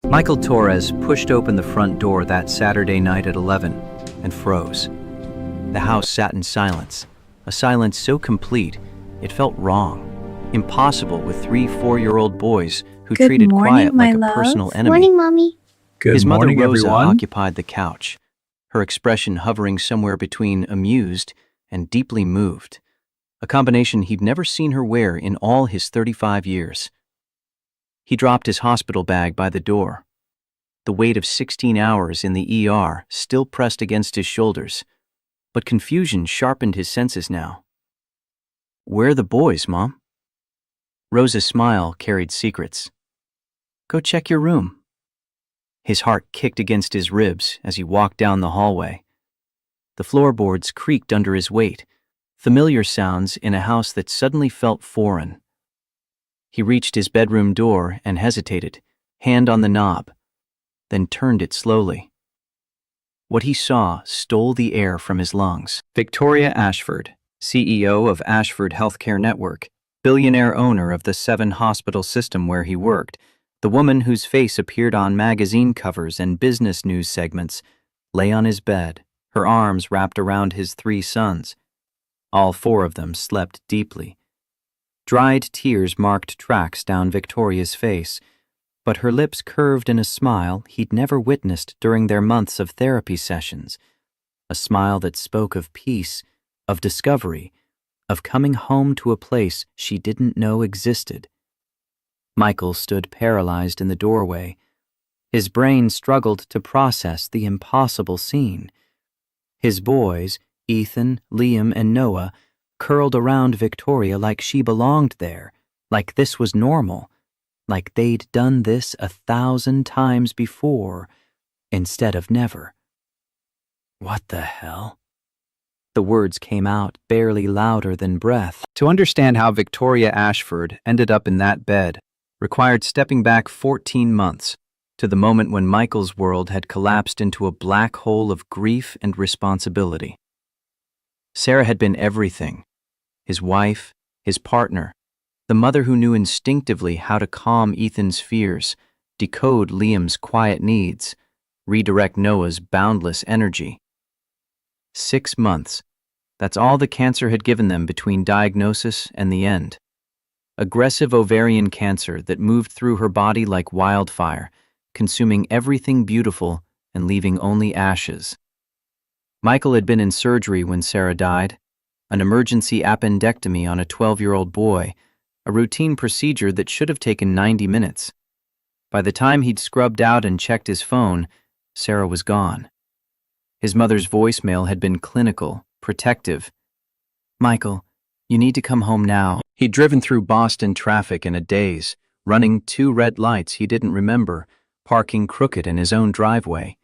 Michael Torres pushed open the front door that Saturday night at 11 and froze. The house sat in silence, a silence so complete it felt wrong, impossible with 3 4-year-old boys who Good treated morning, quiet my like a love. personal enemy. Morning, Mommy. Good His mother morning, Rosa everyone. occupied the couch, her expression hovering somewhere between amused and deeply moved, a combination he'd never seen her wear in all his 35 years. He dropped his hospital bag by the door, the weight of 16 hours in the ER still pressed against his shoulders, but confusion sharpened his senses now. "Where are the boys, Mom?" Rosa's smile carried secrets. "Go check your room." His heart kicked against his ribs as he walked down the hallway. The floorboards creaked under his weight, familiar sounds in a house that suddenly felt foreign. He reached his bedroom door and hesitated, hand on the knob, then turned it slowly. What he saw stole the air from his lungs. Victoria Ashford, CEO of Ashford Healthcare Network, billionaire owner of the 7-hospital system where he worked, the woman whose face appeared on magazine covers and business news segments, lay on his bed, her arms wrapped around his 3 sons. All 4 of them slept deeply. Dried tears marked tracks down Victoria's face, but her lips curved in a smile he'd never witnessed during their months of therapy sessions, a smile that spoke of peace, of discovery, of coming home to a place she didn't know existed. Michael stood paralyzed in the doorway. His brain struggled to process the impossible scene. His boys, Ethan, Liam, and Noah, curled around Victoria like she belonged there, like this was normal, like they'd done this 1,000 times before, instead of never. "What the hell?" The words came out barely louder than breath. To understand how Victoria Ashford ended up in that bed required stepping back 14 months to the moment when Michael's world had collapsed into a black hole of grief and responsibility. Sarah had been everything: his wife, his partner, the mother who knew instinctively how to calm Ethan's fears, decode Liam's quiet needs, redirect Noah's boundless energy. 6 months. That's all the cancer had given them between diagnosis and the end. Aggressive ovarian cancer that moved through her body like wildfire, consuming everything beautiful and leaving only ashes. Michael had been in surgery when Sarah died, an emergency appendectomy on a 12-year-old boy, a routine procedure that should have taken 90 minutes. By the time he'd scrubbed out and checked his phone, Sarah was gone. His mother's voicemail had been clinical, protective. "Michael, you need to come home now." He'd driven through Boston traffic in a daze, running 2 red lights he didn't remember, parking crooked in his own driveway.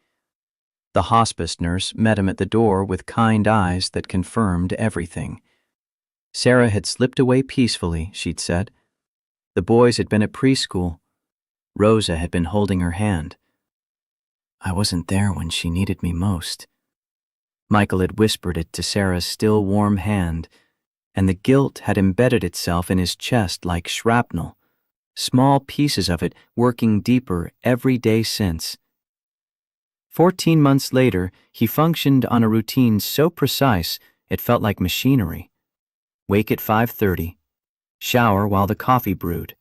The hospice nurse met him at the door with kind eyes that confirmed everything. Sarah had slipped away peacefully, she'd said. The boys had been at preschool. Rosa had been holding her hand. "I wasn't there when she needed me most." Michael had whispered it to Sarah's still warm hand, and the guilt had embedded itself in his chest like shrapnel, small pieces of it working deeper every day since. 14 months later, he functioned on a routine so precise it felt like machinery. Wake at 5:30, shower while the coffee brewed,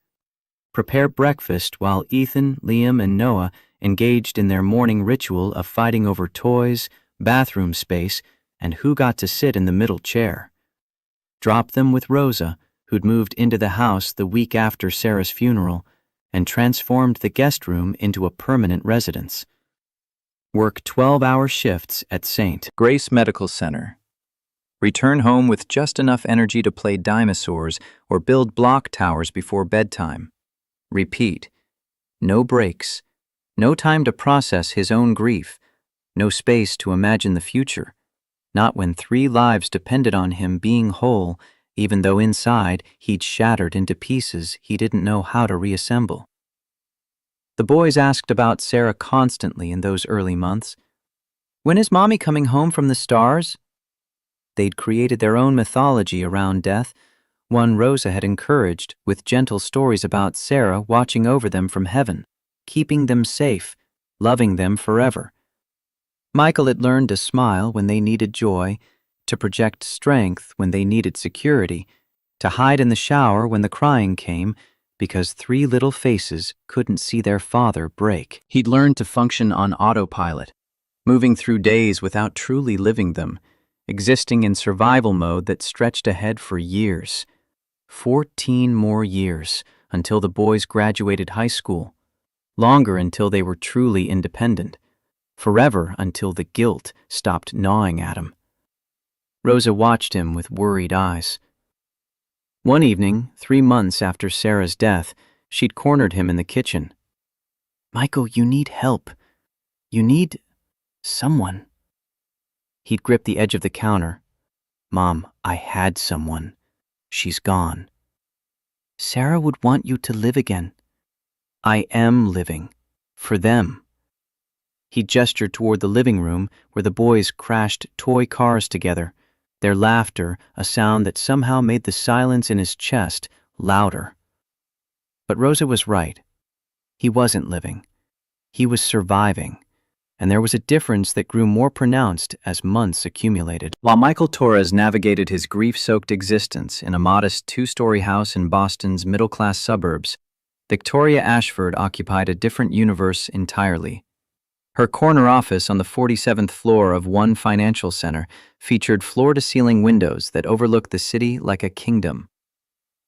prepare breakfast while Ethan, Liam, and Noah engaged in their morning ritual of fighting over toys, bathroom space, and who got to sit in the middle chair. Drop them with Rosa, who'd moved into the house the week after Sarah's funeral and transformed the guest room into a permanent residence. Work 12-hour shifts at St. Grace Medical Center. Return home with just enough energy to play dinosaurs or build block towers before bedtime. Repeat. No breaks. No time to process his own grief. No space to imagine the future. Not when 3 lives depended on him being whole, even though inside he'd shattered into pieces he didn't know how to reassemble. The boys asked about Sarah constantly in those early months. "When is Mommy coming home from the stars?" They'd created their own mythology around death, one Rosa had encouraged with gentle stories about Sarah watching over them from heaven. keeping them safe, loving them forever. Michael had learned to smile when they needed joy, to project strength when they needed security, to hide in the shower when the crying came, because three little faces couldn't see their father break. He'd learned to function on autopilot, moving through days without truly living them, existing in survival mode that stretched ahead for years. 14 more years until the boys graduated high school, longer until they were truly independent, forever until the guilt stopped gnawing at him. Rosa watched him with worried eyes. One evening, 3 months after Sarah's death, she'd cornered him in the kitchen. "Michael, you need help. You need someone." He'd gripped the edge of the counter. "Mom, I had someone. She's gone." "Sarah would want you to live again." "I am living. For them." He gestured toward the living room where the boys crashed toy cars together, their laughter a sound that somehow made the silence in his chest louder. But Rosa was right. He wasn't living. He was surviving, and there was a difference that grew more pronounced as months accumulated. While Michael Torres navigated his grief-soaked existence in a modest 2-story house in Boston's middle-class suburbs, Victoria Ashford occupied a different universe entirely. Her corner office on the 47th floor of one financial center featured floor-to-ceiling windows that overlooked the city like a kingdom.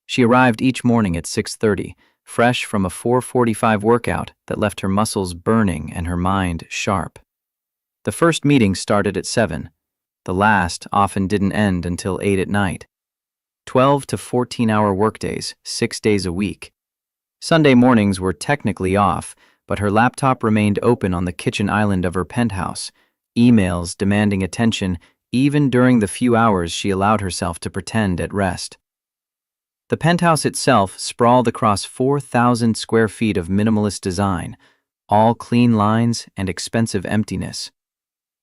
She arrived each morning at 6:30, fresh from a 4:45 workout that left her muscles burning and her mind sharp. The first meeting started at 7. The last often didn't end until 8 at night. 12 to 14-hour workdays, 6 days a week. Sunday mornings were technically off, but her laptop remained open on the kitchen island of her penthouse, emails demanding attention even during the few hours she allowed herself to pretend at rest. The penthouse itself sprawled across 4,000 square feet of minimalist design, all clean lines and expensive emptiness.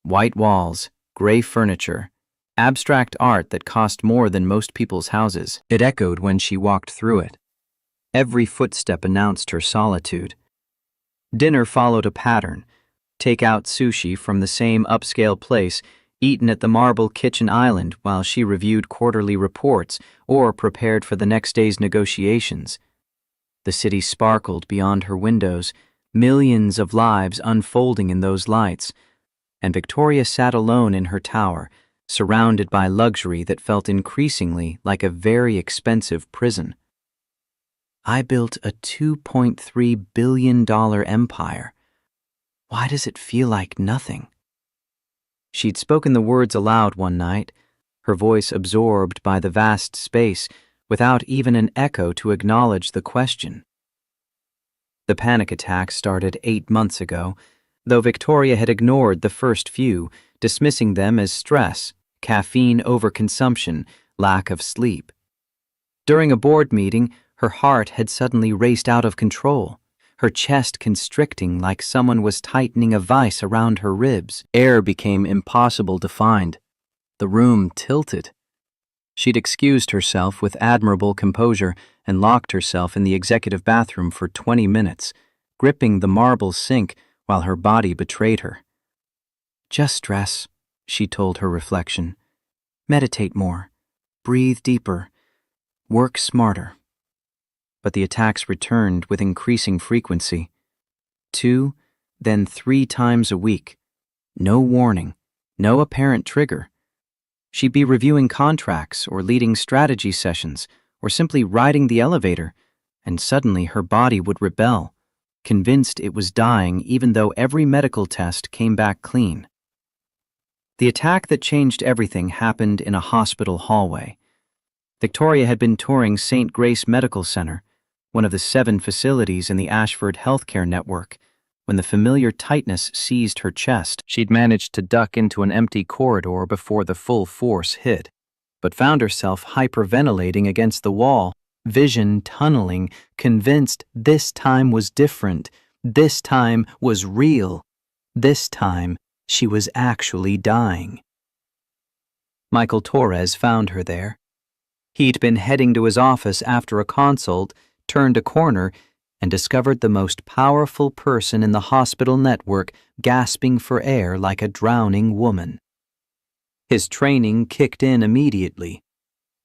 White walls, gray furniture, abstract art that cost more than most people's houses. It echoed when she walked through it. Every footstep announced her solitude. Dinner followed a pattern. Take-out sushi from the same upscale place, eaten at the marble kitchen island while she reviewed quarterly reports or prepared for the next day's negotiations. The city sparkled beyond her windows, millions of lives unfolding in those lights, and Victoria sat alone in her tower, surrounded by luxury that felt increasingly like a very expensive prison. "I built a $2.3 billion empire. Why does it feel like nothing?" She'd spoken the words aloud one night, her voice absorbed by the vast space, without even an echo to acknowledge the question. The panic attack started 8 months ago, though Victoria had ignored the first few, dismissing them as stress, caffeine overconsumption, lack of sleep. During a board meeting, her heart had suddenly raced out of control, her chest constricting like someone was tightening a vice around her ribs. Air became impossible to find. The room tilted. She'd excused herself with admirable composure and locked herself in the executive bathroom for 20 minutes, gripping the marble sink while her body betrayed her. "Just stress," she told her reflection. "Meditate more. Breathe deeper. Work smarter." But the attacks returned with increasing frequency. 2, then 3 times a week. No warning, no apparent trigger. She'd be reviewing contracts or leading strategy sessions or simply riding the elevator, and suddenly her body would rebel, convinced it was dying even though every medical test came back clean. The attack that changed everything happened in a hospital hallway. Victoria had been touring St. Grace Medical Center, one of the 7 facilities in the Ashford healthcare network, when the familiar tightness seized her chest. She'd managed to duck into an empty corridor before the full force hit, but found herself hyperventilating against the wall, vision tunneling, convinced this time was different, this time was real, this time she was actually dying. Michael Torres found her there. He'd been heading to his office after a consult, turned a corner, and discovered the most powerful person in the hospital network gasping for air like a drowning woman. His training kicked in immediately.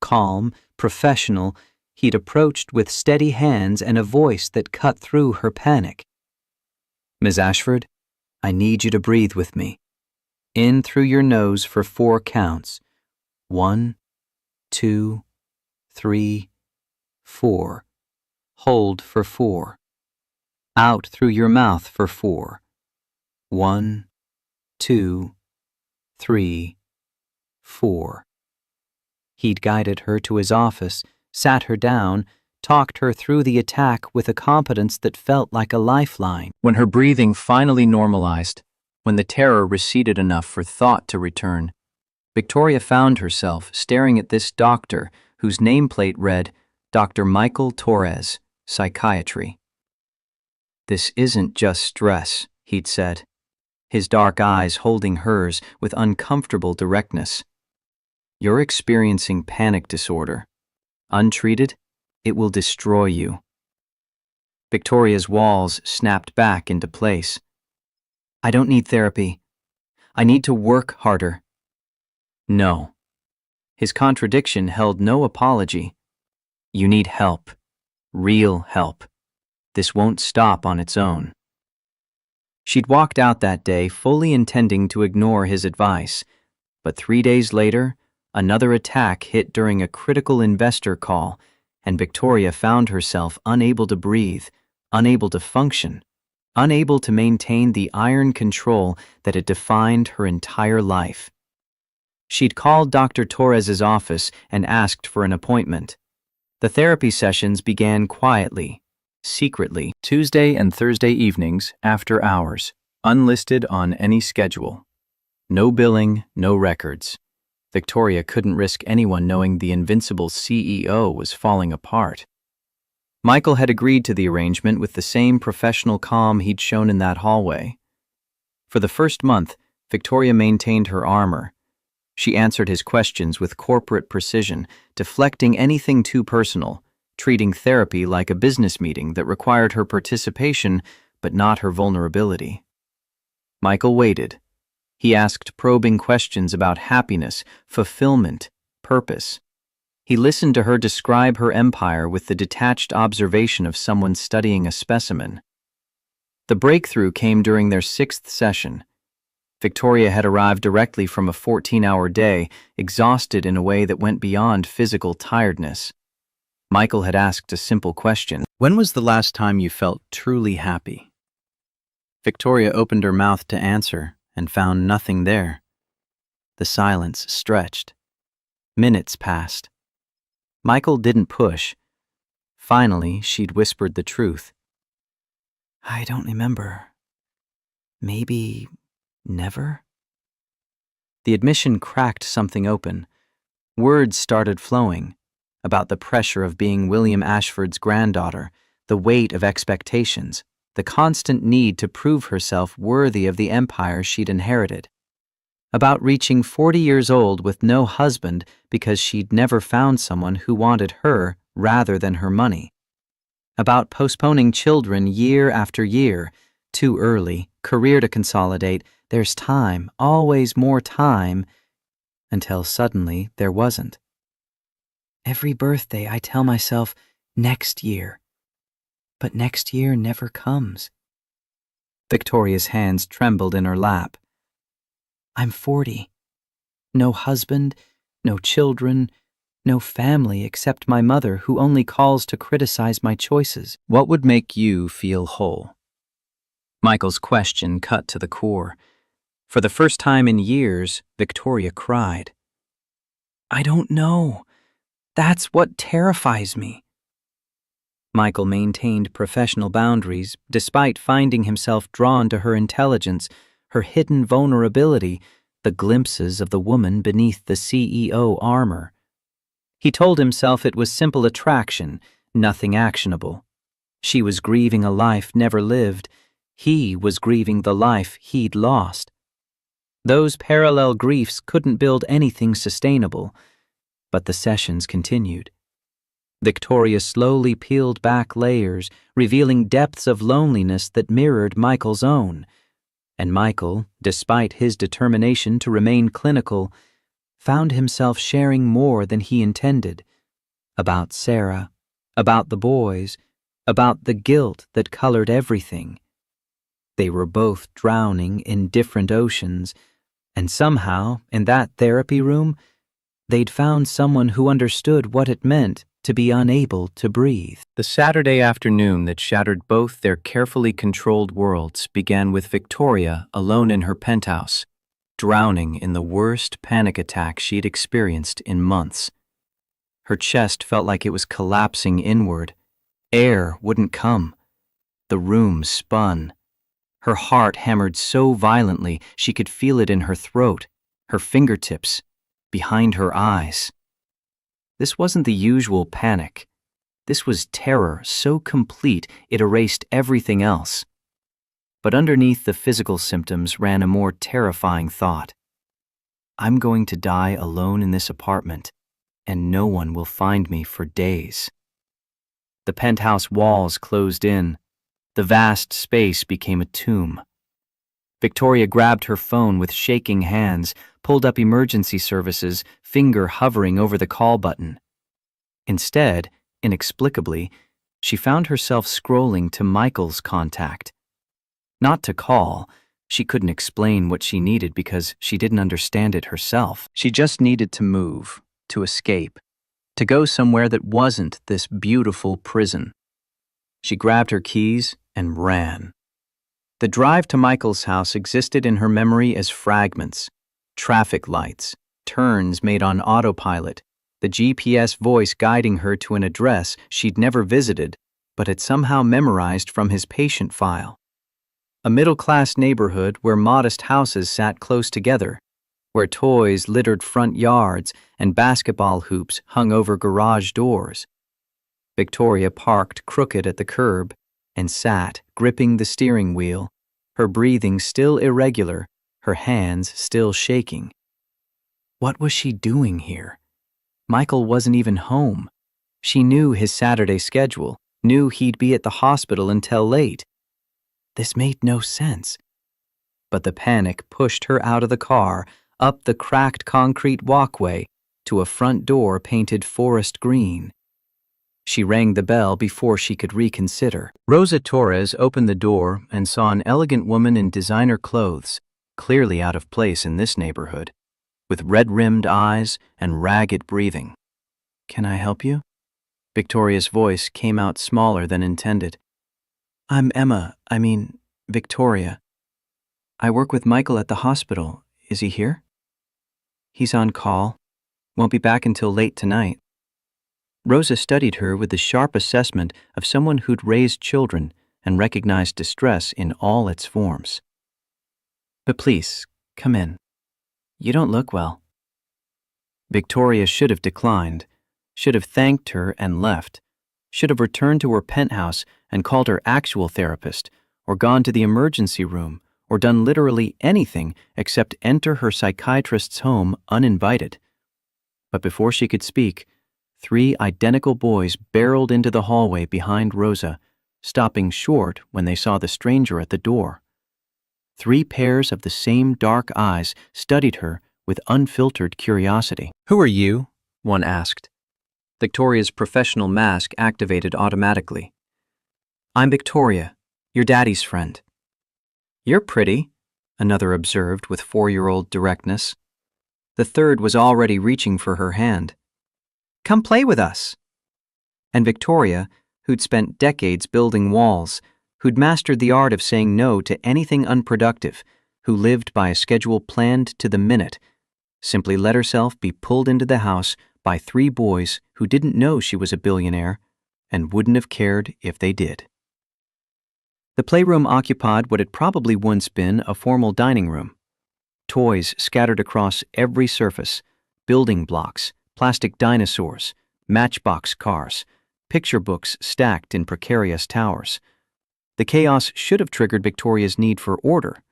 Calm, professional, he'd approached with steady hands and a voice that cut through her panic. "Ms. Ashford, I need you to breathe with me. In through your nose for 4 counts. 1, 2, 3, 4. Hold for 4. Out through your mouth for 4. 1, 2, 3, 4. He'd guided her to his office, sat her down, talked her through the attack with a competence that felt like a lifeline. When her breathing finally normalized, when the terror receded enough for thought to return, Victoria found herself staring at this doctor whose nameplate read, Dr. Michael Torres, Psychiatry. "This isn't just stress," he'd said, his dark eyes holding hers with uncomfortable directness. "You're experiencing panic disorder. Untreated, it will destroy you." Victoria's walls snapped back into place. "I don't need therapy. I need to work harder." No. His contradiction held no apology. "You need help. Real help. This won't stop on its own." She'd walked out that day fully intending to ignore his advice, but 3 days later, another attack hit during a critical investor call, and Victoria found herself unable to breathe, unable to function, unable to maintain the iron control that had defined her entire life. She'd called Dr. Torres's office and asked for an appointment. The therapy sessions began quietly, secretly, Tuesday and Thursday evenings after hours, unlisted on any schedule. No billing, no records. Victoria couldn't risk anyone knowing the invincible CEO was falling apart. Michael had agreed to the arrangement with the same professional calm he'd shown in that hallway. For the first month, Victoria maintained her armor. She answered his questions with corporate precision, deflecting anything too personal, treating therapy like a business meeting that required her participation but not her vulnerability. Michael waited. He asked probing questions about happiness, fulfillment, purpose. He listened to her describe her empire with the detached observation of someone studying a specimen. The breakthrough came during their 6th session. Victoria had arrived directly from a 14-hour day, exhausted in a way that went beyond physical tiredness. Michael had asked a simple question. "When was the last time you felt truly happy?" Victoria opened her mouth to answer and found nothing there. The silence stretched. Minutes passed. Michael didn't push. Finally, she'd whispered the truth. "I don't remember. Maybe never?" The admission cracked something open. Words started flowing about the pressure of being William Ashford's granddaughter, the weight of expectations, the constant need to prove herself worthy of the empire she'd inherited. About reaching 40 years old with no husband because she'd never found someone who wanted her rather than her money. About postponing children year after year, too early, career to consolidate, there's time, always more time, until suddenly there wasn't. Every birthday I tell myself, next year. But next year never comes. Victoria's hands trembled in her lap. I'm 40. No husband, no children, no family except my mother who only calls to criticize my choices. What would make you feel whole? Michael's question cut to the core. For the first time in years, Victoria cried. I don't know. That's what terrifies me. Michael maintained professional boundaries despite finding himself drawn to her intelligence, her hidden vulnerability, the glimpses of the woman beneath the CEO armor. He told himself it was simple attraction, nothing actionable. She was grieving a life never lived. He was grieving the life he'd lost. Those parallel griefs couldn't build anything sustainable, but the sessions continued. Victoria slowly peeled back layers, revealing depths of loneliness that mirrored Michael's own. And Michael, despite his determination to remain clinical, found himself sharing more than he intended. About Sarah, about the boys, about the guilt that colored everything. They were both drowning in different oceans, and somehow, in that therapy room, they'd found someone who understood what it meant to be unable to breathe. The Saturday afternoon that shattered both their carefully controlled worlds began with Victoria alone in her penthouse, drowning in the worst panic attack she'd experienced in months. Her chest felt like it was collapsing inward. Air wouldn't come. The room spun. Her heart hammered so violently she could feel it in her throat, her fingertips, behind her eyes. This wasn't the usual panic. This was terror so complete it erased everything else. But underneath the physical symptoms ran a more terrifying thought. I'm going to die alone in this apartment, and no one will find me for days. The penthouse walls closed in. The vast space became a tomb. Victoria grabbed her phone with shaking hands, pulled up emergency services, finger hovering over the call button. Instead, inexplicably, she found herself scrolling to Michael's contact. Not to call. She couldn't explain what she needed because she didn't understand it herself. She just needed to move, to escape, to go somewhere that wasn't this beautiful prison. She grabbed her keys and ran. The drive to Michael's house existed in her memory as fragments, traffic lights, turns made on autopilot, the GPS voice guiding her to an address she'd never visited but had somehow memorized from his patient file. A middle-class neighborhood where modest houses sat close together, where toys littered front yards and basketball hoops hung over garage doors. Victoria parked crooked at the curb and sat, gripping the steering wheel, her breathing still irregular, her hands still shaking. What was she doing here? Michael wasn't even home. She knew his Saturday schedule, knew he'd be at the hospital until late. This made no sense. But the panic pushed her out of the car, up the cracked concrete walkway, to a front door painted forest green. She rang the bell before she could reconsider. Rosa Torres opened the door and saw an elegant woman in designer clothes, clearly out of place in this neighborhood, with red-rimmed eyes and ragged breathing. "Can I help you?" Victoria's voice came out smaller than intended. "I'm Victoria. I work with Michael at the hospital. Is he here?" "He's on call. Won't be back until late tonight." Rosa studied her with the sharp assessment of someone who'd raised children and recognized distress in all its forms. "But please, come in. You don't look well." Victoria should have declined, should have thanked her and left, should have returned to her penthouse and called her actual therapist, or gone to the emergency room, or done literally anything except enter her psychiatrist's home uninvited. But before she could speak, 3 identical boys barreled into the hallway behind Rosa, stopping short when they saw the stranger at the door. 3 pairs of the same dark eyes studied her with unfiltered curiosity. "Who are you?" one asked. Victoria's professional mask activated automatically. "I'm Victoria, your daddy's friend." "You're pretty," another observed with 4-year-old directness. The third was already reaching for her hand. "Come play with us." And Victoria, who'd spent decades building walls, who'd mastered the art of saying no to anything unproductive, who lived by a schedule planned to the minute, simply let herself be pulled into the house by 3 boys who didn't know she was a billionaire and wouldn't have cared if they did. The playroom occupied what had probably once been a formal dining room. Toys scattered across every surface, building blocks, plastic dinosaurs, matchbox cars, picture books stacked in precarious towers. The chaos should have triggered Victoria's need for order.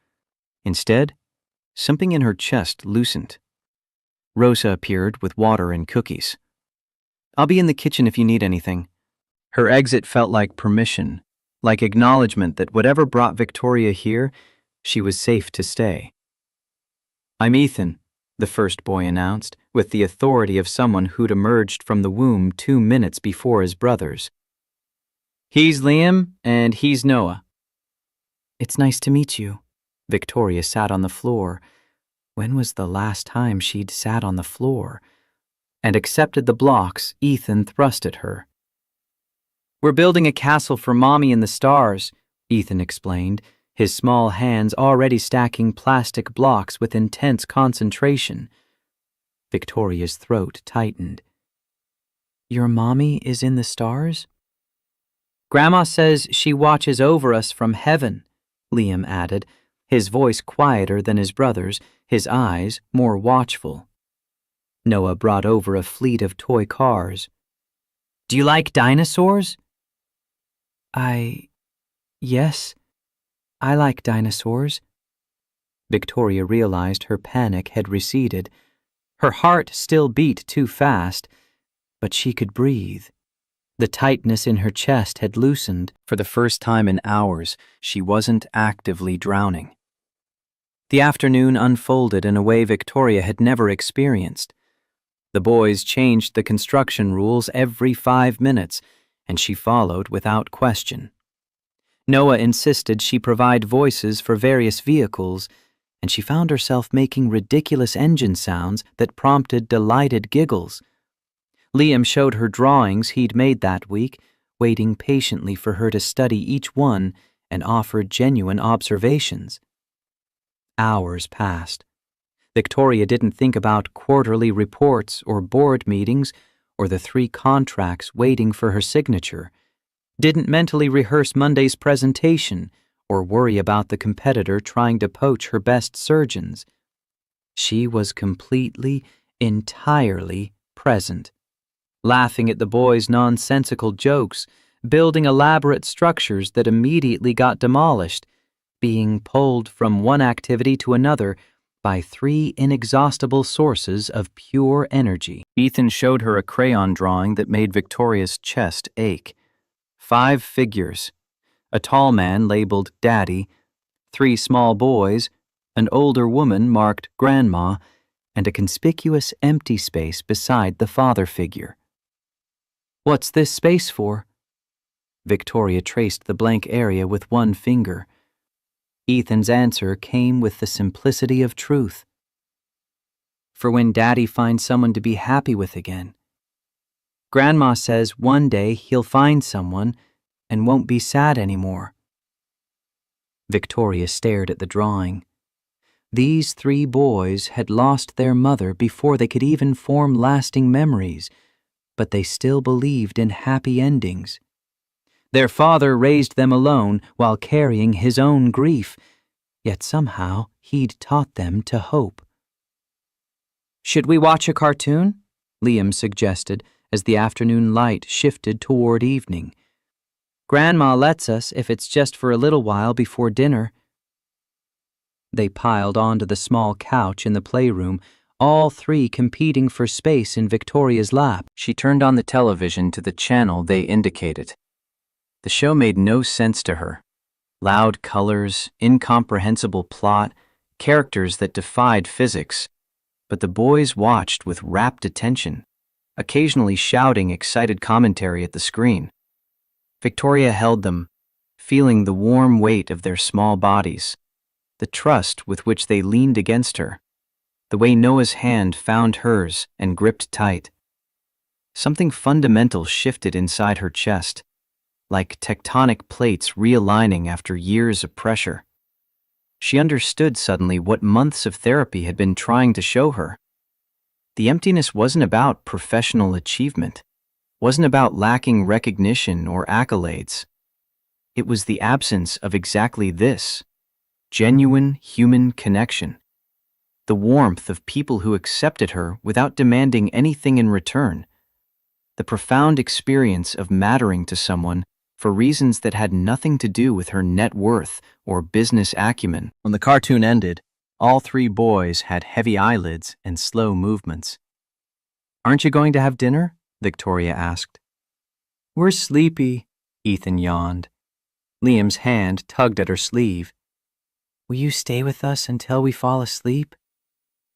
Instead, something in her chest loosened. Rosa appeared with water and cookies. I'll be in the kitchen if you need anything. Her exit felt like permission, like acknowledgement that whatever brought Victoria here, she was safe to stay. I'm Ethan, the first boy announced, with the authority of someone who'd emerged from the womb 2 minutes before his brothers. He's Liam, and he's Noah. It's nice to meet you. Victoria sat on the floor. When was the last time she'd sat on the floor? And accepted the blocks Ethan thrust at her. We're building a castle for Mommy in the stars, Ethan explained, his small hands already stacking plastic blocks with intense concentration. Victoria's throat tightened. Your mommy is in the stars? Grandma says she watches over us from heaven, Liam added, his voice quieter than his brother's, his eyes more watchful. Noah brought over a fleet of toy cars. Do you like dinosaurs? Yes, I like dinosaurs. Victoria realized her panic had receded. Her heart still beat too fast, but she could breathe. The tightness in her chest had loosened. For the first time in hours, she wasn't actively drowning. The afternoon unfolded in a way Victoria had never experienced. The boys changed the construction rules every 5 minutes, and she followed without question. Noah insisted she provide voices for various vehicles, and she found herself making ridiculous engine sounds that prompted delighted giggles. Liam showed her drawings he'd made that week, waiting patiently for her to study each one and offered genuine observations. Hours passed. Victoria didn't think about quarterly reports or board meetings or the 3 contracts waiting for her signature, didn't mentally rehearse Monday's presentation or worry about the competitor trying to poach her best surgeons. She was completely, entirely present, laughing at the boys' nonsensical jokes, building elaborate structures that immediately got demolished, being pulled from one activity to another by 3 inexhaustible sources of pure energy. Ethan showed her a crayon drawing that made Victoria's chest ache. 5 figures, a tall man labeled Daddy, 3 small boys, an older woman marked Grandma, and a conspicuous empty space beside the father figure. What's this space for? Victoria traced the blank area with 1 finger. Ethan's answer came with the simplicity of truth. For when Daddy finds someone to be happy with again. Grandma says one day he'll find someone and won't be sad anymore. Victoria stared at the drawing. These 3 boys had lost their mother before they could even form lasting memories, but they still believed in happy endings. Their father raised them alone while carrying his own grief, yet somehow he'd taught them to hope. Should we watch a cartoon? Liam suggested as the afternoon light shifted toward evening. Grandma lets us if it's just for a little while before dinner. They piled onto the small couch in the playroom, all 3 competing for space in Victoria's lap. She turned on the television to the channel they indicated. The show made no sense to her. Loud colors, incomprehensible plot, characters that defied physics. But the boys watched with rapt attention, occasionally shouting excited commentary at the screen. Victoria held them, feeling the warm weight of their small bodies, the trust with which they leaned against her, the way Noah's hand found hers and gripped tight. Something fundamental shifted inside her chest, like tectonic plates realigning after years of pressure. She understood suddenly what months of therapy had been trying to show her. The emptiness wasn't about professional achievement, wasn't about lacking recognition or accolades. It was the absence of exactly this, genuine human connection, the warmth of people who accepted her without demanding anything in return, the profound experience of mattering to someone for reasons that had nothing to do with her net worth or business acumen. When the cartoon ended, all 3 boys had heavy eyelids and slow movements. Aren't you going to have dinner? Victoria asked. We're sleepy, Ethan yawned. Liam's hand tugged at her sleeve. Will you stay with us until we fall asleep?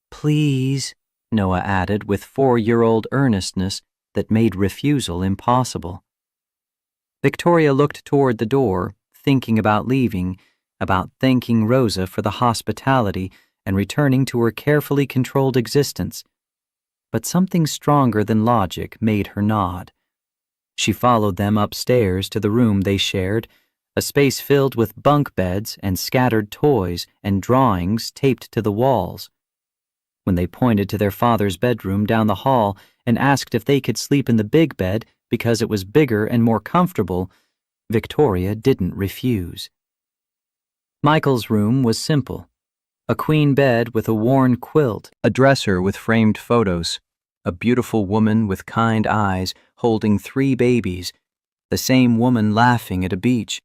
Please, Noah added with 4-year-old earnestness that made refusal impossible. Victoria looked toward the door, thinking about leaving, about thanking Rosa for the hospitality and returning to her carefully controlled existence. But something stronger than logic made her nod. She followed them upstairs to the room they shared, a space filled with bunk beds and scattered toys and drawings taped to the walls. When they pointed to their father's bedroom down the hall and asked if they could sleep in the big bed because it was bigger and more comfortable, Victoria didn't refuse. Michael's room was simple. A queen bed with a worn quilt, a dresser with framed photos, a beautiful woman with kind eyes holding 3 babies, the same woman laughing at a beach,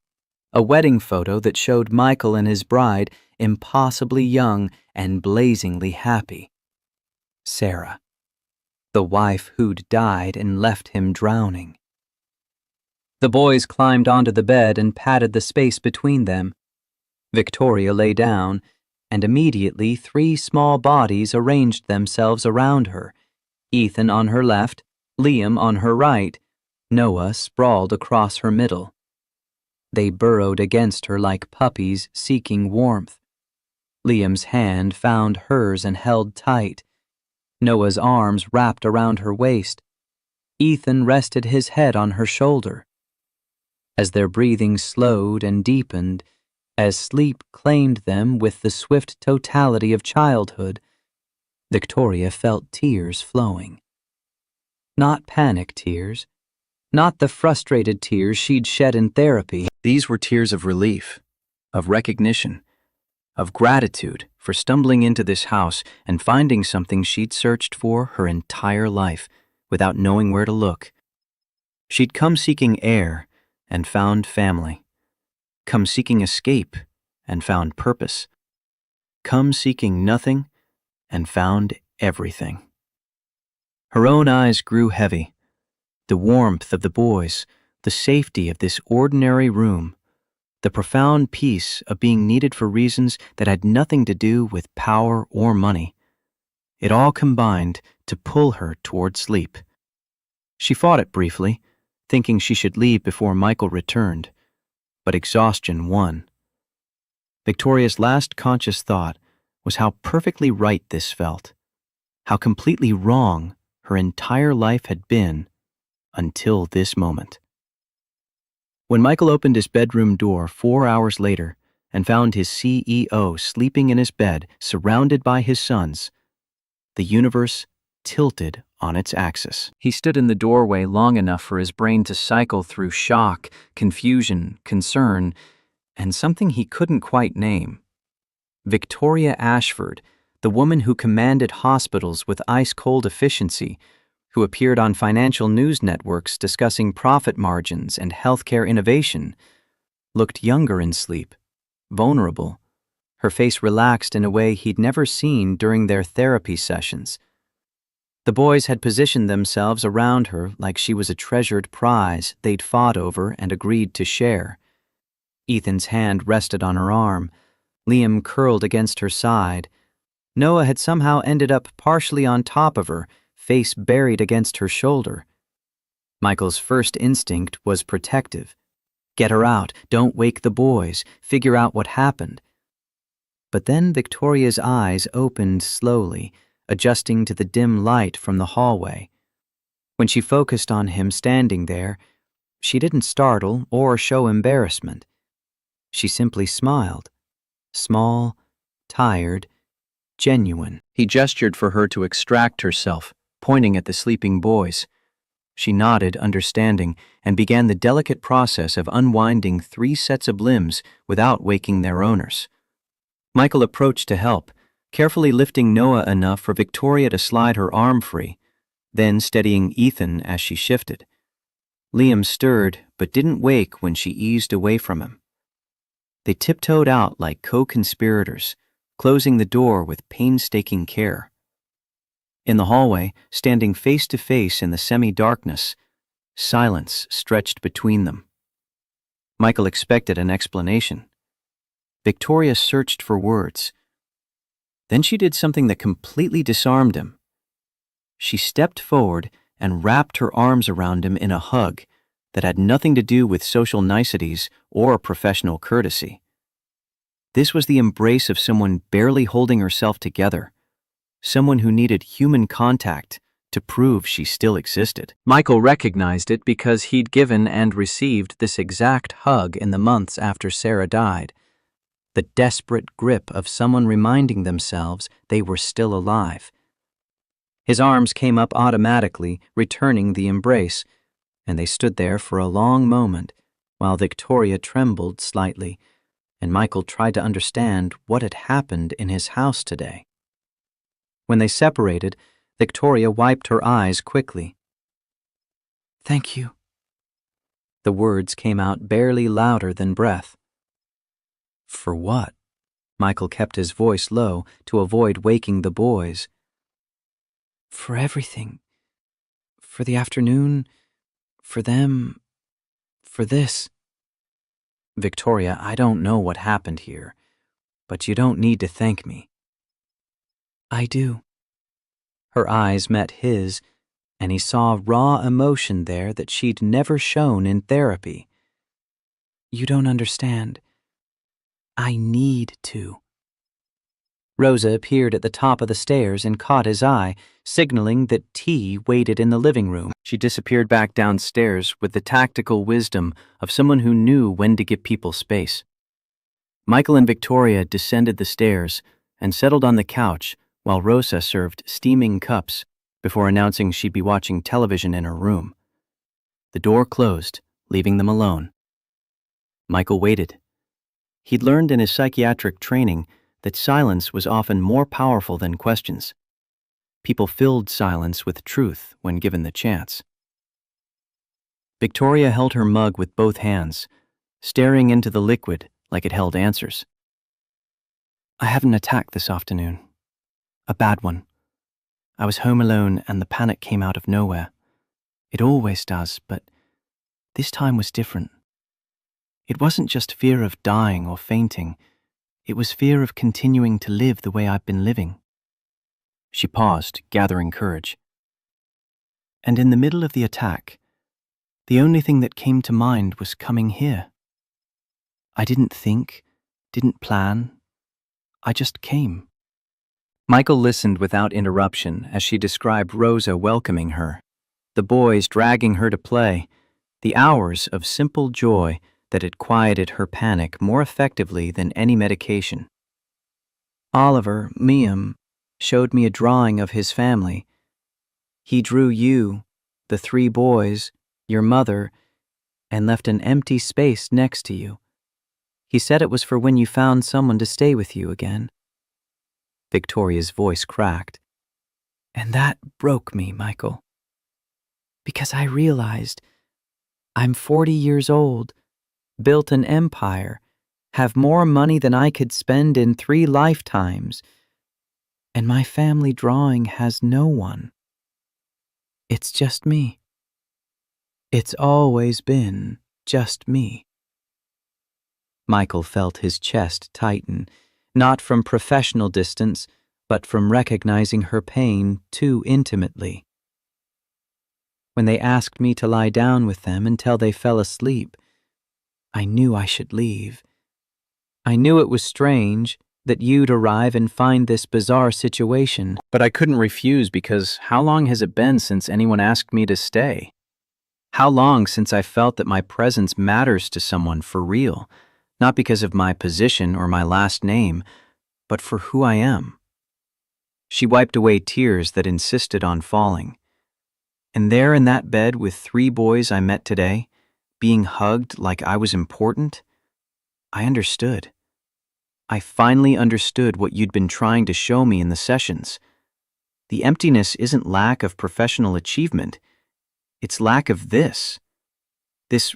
a wedding photo that showed Michael and his bride impossibly young and blazingly happy. Sarah, the wife who'd died and left him drowning. The boys climbed onto the bed and patted the space between them. Victoria lay down, and immediately 3 small bodies arranged themselves around her, Ethan on her left, Liam on her right, Noah sprawled across her middle. They burrowed against her like puppies seeking warmth. Liam's hand found hers and held tight. Noah's arms wrapped around her waist. Ethan rested his head on her shoulder. As their breathing slowed and deepened, as sleep claimed them with the swift totality of childhood, Victoria felt tears flowing. Not panic tears, not the frustrated tears she'd shed in therapy. These were tears of relief, of recognition, of gratitude for stumbling into this house and finding something she'd searched for her entire life without knowing where to look. She'd come seeking air and found family, come seeking escape and found purpose, come seeking nothing and found everything. Her own eyes grew heavy. The warmth of the boys, the safety of this ordinary room, the profound peace of being needed for reasons that had nothing to do with power or money. It all combined to pull her toward sleep. She fought it briefly, thinking she should leave before Michael returned, but exhaustion won. Victoria's last conscious thought was how perfectly right this felt, how completely wrong her entire life had been until this moment. When Michael opened his bedroom door 4 hours later and found his CEO sleeping in his bed surrounded by his sons, the universe tilted on its axis. He stood in the doorway long enough for his brain to cycle through shock, confusion, concern, and something he couldn't quite name. Victoria Ashford, the woman who commanded hospitals with ice-cold efficiency, who appeared on financial news networks discussing profit margins and healthcare innovation, looked younger in sleep, vulnerable, her face relaxed in a way he'd never seen during their therapy sessions. The boys had positioned themselves around her like she was a treasured prize they'd fought over and agreed to share. Ethan's hand rested on her arm, Liam curled against her side. Noah had somehow ended up partially on top of her, face buried against her shoulder. Michael's first instinct was protective. Get her out, don't wake the boys, figure out what happened. But then Victoria's eyes opened slowly, adjusting to the dim light from the hallway. When she focused on him standing there, she didn't startle or show embarrassment. She simply smiled. Small, tired, genuine. He gestured for her to extract herself, pointing at the sleeping boys. She nodded, understanding, and began the delicate process of unwinding 3 sets of limbs without waking their owners. Michael approached to help, carefully lifting Noah enough for Victoria to slide her arm free, then steadying Ethan as she shifted. Liam stirred, but didn't wake when she eased away from him. They tiptoed out like co-conspirators, closing the door with painstaking care. In the hallway, standing face to face in the semi-darkness, silence stretched between them. Michael expected an explanation. Victoria searched for words. Then she did something that completely disarmed him. She stepped forward and wrapped her arms around him in a hug that had nothing to do with social niceties or professional courtesy. This was the embrace of someone barely holding herself together, someone who needed human contact to prove she still existed. Michael recognized it because he'd given and received this exact hug in the months after Sarah died. The desperate grip of someone reminding themselves they were still alive. His arms came up automatically, returning the embrace, and they stood there for a long moment while Victoria trembled slightly, and Michael tried to understand what had happened in his house today. When they separated, Victoria wiped her eyes quickly. "Thank you." The words came out barely louder than breath. "For what?" Michael kept his voice low to avoid waking the boys. "For everything. For the afternoon, for them, for this." "Victoria, I don't know what happened here, but you don't need to thank me." "I do." Her eyes met his, and he saw raw emotion there that she'd never shown in therapy. "You don't understand. I need to." Rosa appeared at the top of the stairs and caught his eye, signaling that tea waited in the living room. She disappeared back downstairs with the tactical wisdom of someone who knew when to give people space. Michael and Victoria descended the stairs and settled on the couch while Rosa served steaming cups before announcing she'd be watching television in her room. The door closed, leaving them alone. Michael waited. He'd learned in his psychiatric training that silence was often more powerful than questions. People filled silence with truth when given the chance. Victoria held her mug with both hands, staring into the liquid like it held answers. "I had an attack this afternoon. A bad one. I was home alone and the panic came out of nowhere. It always does, but this time was different. It wasn't just fear of dying or fainting. It was fear of continuing to live the way I've been living." She paused, gathering courage. "And in the middle of the attack, the only thing that came to mind was coming here. I didn't think, didn't plan. I just came." Michael listened without interruption as she described Rosa welcoming her, the boys dragging her to play, the hours of simple joy that had quieted her panic more effectively than any medication. "Oliver, Miam, showed me a drawing of his family. He drew you, the 3 boys, your mother, and left an empty space next to you. He said it was for when you found someone to stay with you again." Victoria's voice cracked. "And that broke me, Michael. Because I realized I'm 40 years old, built an empire, have more money than I could spend in 3 lifetimes, and my family drawing has no one. It's just me. It's always been just me." Michael felt his chest tighten, not from professional distance, but from recognizing her pain too intimately. "When they asked me to lie down with them until they fell asleep, I knew I should leave. I knew it was strange that you'd arrive and find this bizarre situation, but I couldn't refuse because how long has it been since anyone asked me to stay? How long since I felt that my presence matters to someone for real, not because of my position or my last name, but for who I am?" She wiped away tears that insisted on falling. And there in that bed with 3 boys I met today, being hugged like I was important, I understood. I finally understood what you'd been trying to show me in the sessions. The emptiness isn't lack of professional achievement. It's lack of this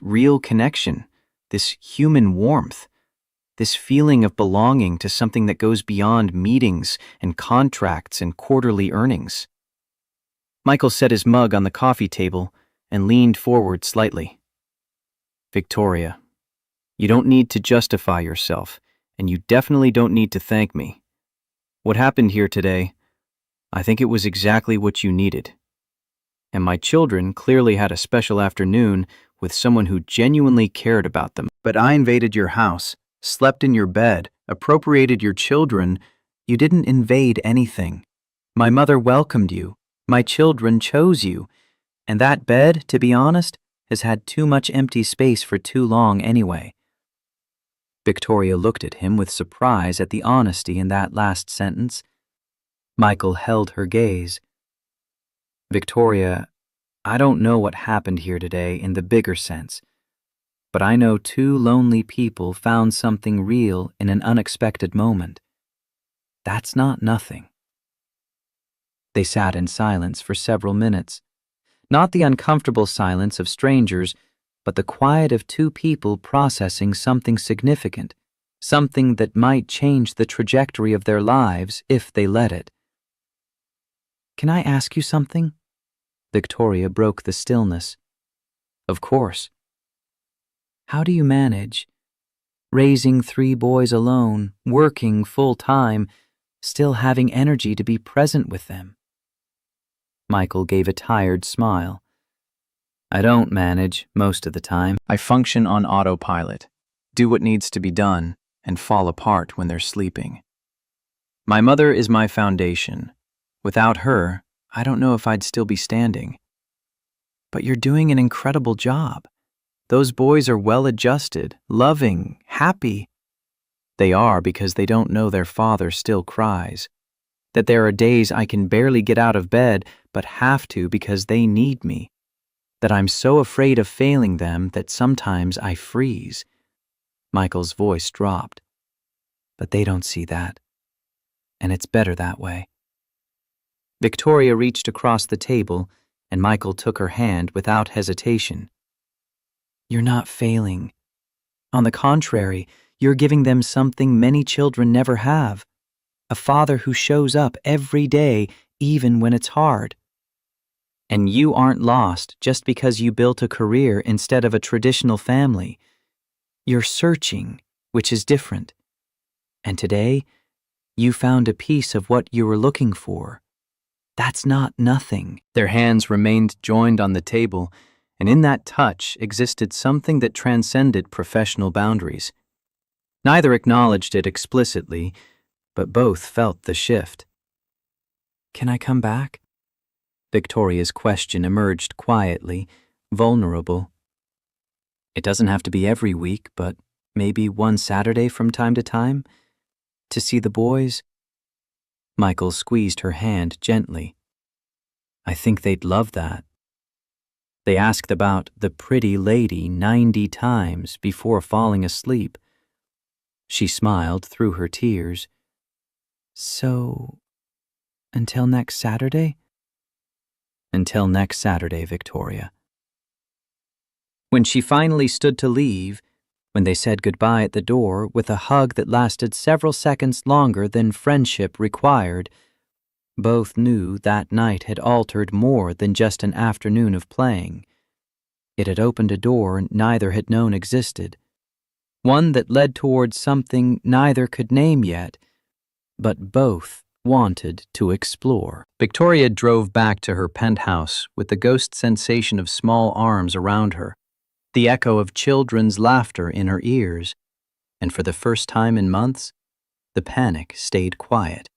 real connection, this human warmth, this feeling of belonging to something that goes beyond meetings and contracts and quarterly earnings. Michael set his mug on the coffee table and leaned forward slightly. Victoria, you don't need to justify yourself, and you definitely don't need to thank me. What happened here today, I think it was exactly what you needed. And my children clearly had a special afternoon with someone who genuinely cared about them. But I invaded your house, slept in your bed, appropriated your children. You didn't invade anything. My mother welcomed you. My children chose you. And that bed, to be honest, has had too much empty space for too long anyway. Victoria looked at him with surprise at the honesty in that last sentence. Michael held her gaze. Victoria, I don't know what happened here today in the bigger sense, but I know two lonely people found something real in an unexpected moment. That's not nothing. They sat in silence for several minutes. Not the uncomfortable silence of strangers, but the quiet of two people processing something significant, something that might change the trajectory of their lives if they let it. Can I ask you something? Victoria broke the stillness. Of course. How do you manage? Raising 3 boys alone, working full-time, still having energy to be present with them. Michael gave a tired smile. I don't manage most of the time. I function on autopilot, do what needs to be done, and fall apart when they're sleeping. My mother is my foundation. Without her, I don't know if I'd still be standing. But you're doing an incredible job. Those boys are well-adjusted, loving, happy. They are because they don't know their father still cries. That there are days I can barely get out of bed, but have to because they need me. That I'm so afraid of failing them that sometimes I freeze. Michael's voice dropped. But they don't see that. And it's better that way. Victoria reached across the table, and Michael took her hand without hesitation. You're not failing. On the contrary, you're giving them something many children never have. A father who shows up every day, even when it's hard. And you aren't lost just because you built a career instead of a traditional family. You're searching, which is different. And today, you found a piece of what you were looking for. That's not nothing. Their hands remained joined on the table, and in that touch existed something that transcended professional boundaries. Neither acknowledged it explicitly, but both felt the shift. Can I come back? Victoria's question emerged quietly, vulnerable. It doesn't have to be every week, but maybe one Saturday from time to time? To see the boys? Michael squeezed her hand gently. I think they'd love that. They asked about the pretty lady 90 times before falling asleep. She smiled through her tears. So, until next Saturday? Until next Saturday, Victoria. When she finally stood to leave, when they said goodbye at the door with a hug that lasted several seconds longer than friendship required, both knew that night had altered more than just an afternoon of playing. It had opened a door neither had known existed, one that led towards something neither could name yet, but both wanted to explore. Victoria drove back to her penthouse with the ghost sensation of small arms around her, the echo of children's laughter in her ears, and for the first time in months, the panic stayed quiet.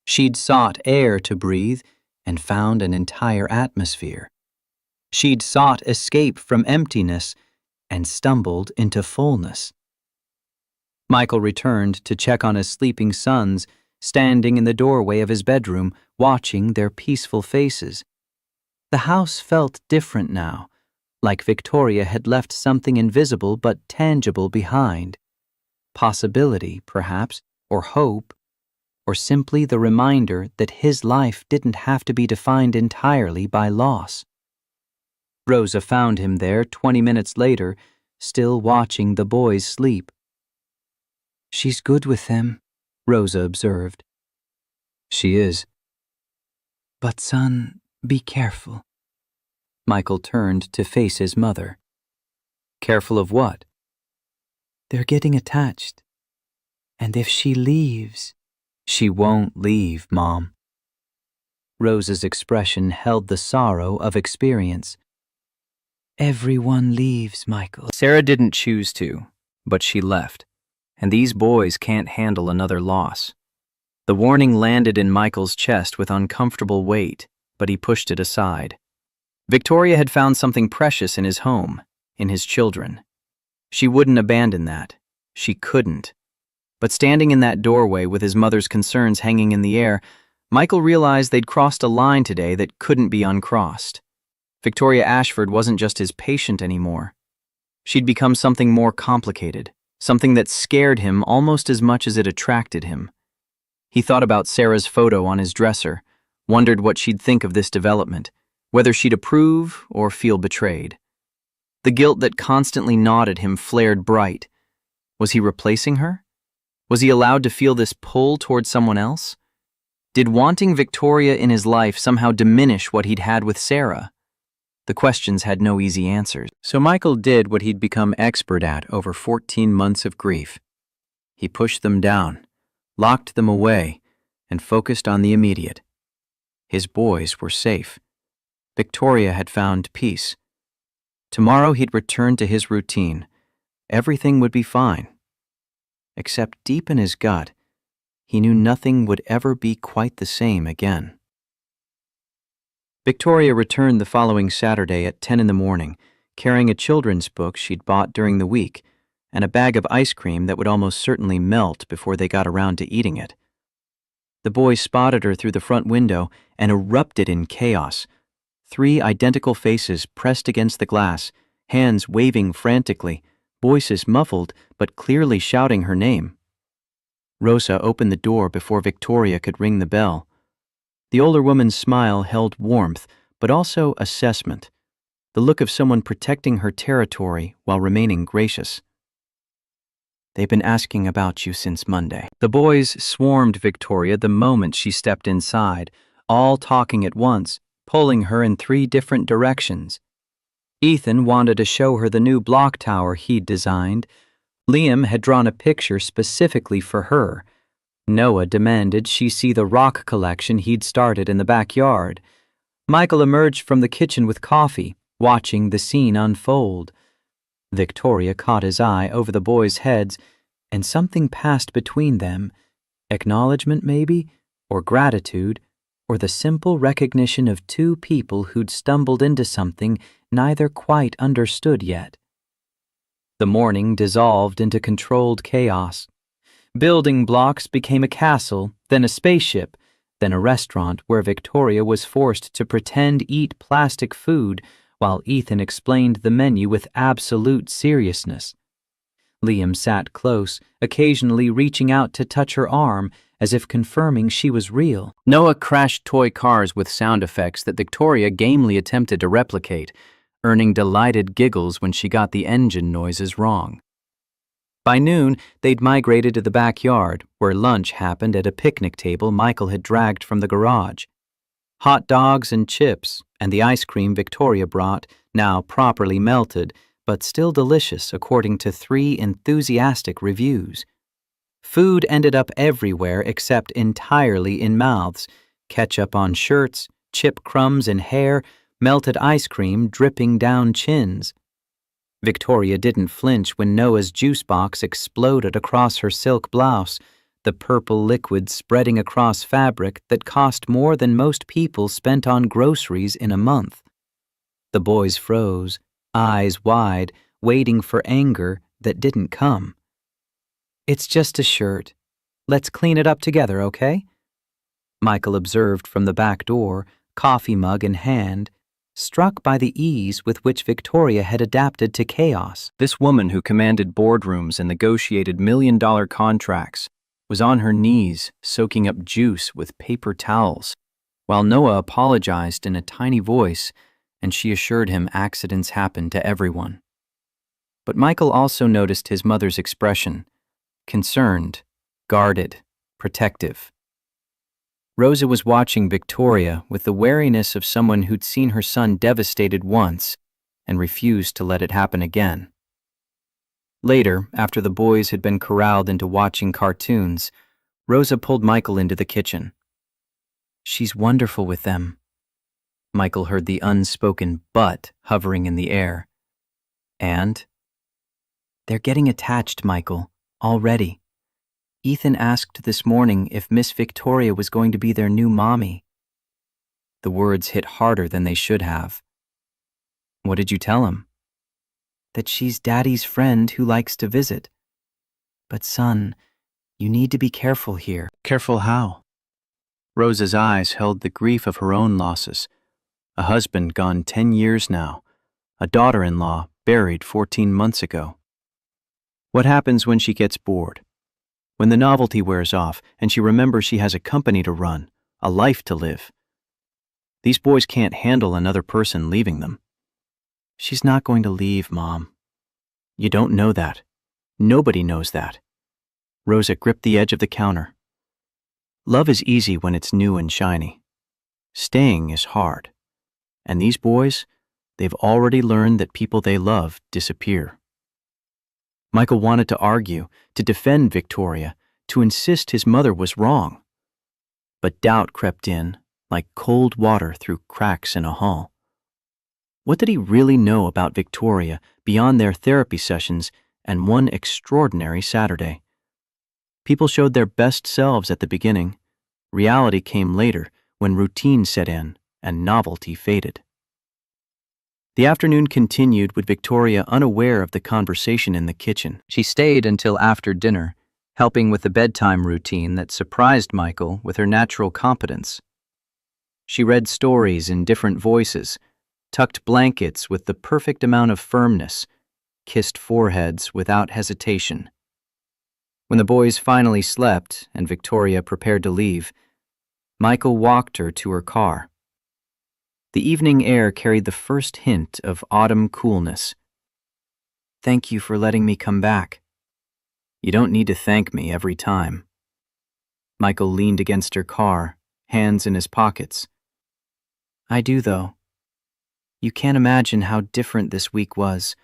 She'd sought air to breathe and found an entire atmosphere. She'd sought escape from emptiness and stumbled into fullness. Michael returned to check on his sleeping sons, standing in the doorway of his bedroom, watching their peaceful faces. The house felt different now, like Victoria had left something invisible but tangible behind. Possibility, perhaps, or hope, or simply the reminder that his life didn't have to be defined entirely by loss. Rosa found him there 20 minutes later, still watching the boys sleep. She's good with them, Rosa observed. She is. But son, Be careful. Michael turned to face his mother. Careful of what? They're getting attached. And if she leaves... She won't leave, Mom. Rose's expression held the sorrow of experience. Everyone leaves, Michael. Sarah didn't choose to, but she left. And these boys can't handle another loss. The warning landed in Michael's chest with uncomfortable weight, but he pushed it aside. Victoria had found something precious in his home, in his children. She wouldn't abandon that. She couldn't. But standing in that doorway with his mother's concerns hanging in the air, Michael realized they'd crossed a line today that couldn't be uncrossed. Victoria Ashford wasn't just his patient anymore. She'd become something more complicated, something that scared him almost as much as it attracted him. He thought about Sarah's photo on his dresser, wondered what she'd think of this development, whether she'd approve or feel betrayed. The guilt that constantly gnawed at him flared bright. Was he replacing her? Was he allowed to feel this pull toward someone else? Did wanting Victoria in his life somehow diminish what he'd had with Sarah? The questions had no easy answers. So Michael did what he'd become expert at over 14 months of grief. He pushed them down, locked them away, and focused on the immediate. His boys were safe. Victoria had found peace. Tomorrow he'd return to his routine. Everything would be fine. Except deep in his gut, he knew nothing would ever be quite the same again. Victoria returned the following Saturday at 10 in the morning, carrying a children's book she'd bought during the week and a bag of ice cream that would almost certainly melt before they got around to eating it. The boys spotted her through the front window and erupted in chaos. 3 identical faces pressed against the glass, hands waving frantically, voices muffled but clearly shouting her name. Rosa opened the door before Victoria could ring the bell. The older woman's smile held warmth, but also assessment, the look of someone protecting her territory while remaining gracious. They've been asking about you since Monday. The boys swarmed Victoria the moment she stepped inside, all talking at once, pulling her in 3 different directions. Ethan wanted to show her the new block tower he'd designed. Liam had drawn a picture specifically for her. Noah demanded she see the rock collection he'd started in the backyard. Michael emerged from the kitchen with coffee, watching the scene unfold. Victoria caught his eye over the boys' heads, and something passed between them. Acknowledgement, maybe, or gratitude, or the simple recognition of 2 people who'd stumbled into something neither quite understood yet. The morning dissolved into controlled chaos. Building blocks became a castle, then a spaceship, then a restaurant where Victoria was forced to pretend eat plastic food while Ethan explained the menu with absolute seriousness. Liam sat close, occasionally reaching out to touch her arm as if confirming she was real. Noah crashed toy cars with sound effects that Victoria gamely attempted to replicate, earning delighted giggles when she got the engine noises wrong. By noon, they'd migrated to the backyard, where lunch happened at a picnic table Michael had dragged from the garage. Hot dogs and chips, and the ice cream Victoria brought, now properly melted, but still delicious according to 3 enthusiastic reviews. Food ended up everywhere except entirely in mouths, ketchup on shirts, chip crumbs in hair, melted ice cream dripping down chins. Victoria didn't flinch when Noah's juice box exploded across her silk blouse, the purple liquid spreading across fabric that cost more than most people spent on groceries in a month. The boys froze, eyes wide, waiting for anger that didn't come. It's just a shirt. Let's clean it up together, okay? Michael observed from the back door, coffee mug in hand, struck by the ease with which Victoria had adapted to chaos. This woman who commanded boardrooms and negotiated million-dollar contracts was on her knees soaking up juice with paper towels, while Noah apologized in a tiny voice and she assured him accidents happen to everyone. But Michael also noticed his mother's expression, concerned, guarded, protective. Rosa was watching Victoria with the wariness of someone who'd seen her son devastated once and refused to let it happen again. Later, after the boys had been corralled into watching cartoons, Rosa pulled Michael into the kitchen. "She's wonderful with them." Michael heard the unspoken "but" hovering in the air. "And?" "They're getting attached, Michael, already. Ethan asked this morning if Miss Victoria was going to be their new mommy." The words hit harder than they should have. "What did you tell him?" "That she's Daddy's friend who likes to visit. But son, you need to be careful here." Careful how? Rosa's eyes held the grief of her own losses. A husband gone 10 years now. A daughter-in-law buried 14 months ago. What happens when she gets bored? When the novelty wears off and she remembers she has a company to run, a life to live. These boys can't handle another person leaving them. "She's not going to leave, Mom." "You don't know that. Nobody knows that." Rosa gripped the edge of the counter. Love is easy when it's new and shiny. Staying is hard. And these boys, they've already learned that people they love disappear. Michael wanted to argue, to defend Victoria, to insist his mother was wrong. But doubt crept in, like cold water through cracks in a hall. What did he really know about Victoria beyond their therapy sessions and one extraordinary Saturday? People showed their best selves at the beginning. Reality came later when routine set in and novelty faded. The afternoon continued with Victoria unaware of the conversation in the kitchen. She stayed until after dinner, helping with the bedtime routine that surprised Michael with her natural competence. She read stories in different voices, tucked blankets with the perfect amount of firmness, kissed foreheads without hesitation. When the boys finally slept and Victoria prepared to leave, Michael walked her to her car. The evening air carried the first hint of autumn coolness. "Thank you for letting me come back." "You don't need to thank me every time." Michael leaned against her car, hands in his pockets. "I do, though. You can't imagine how different this week was,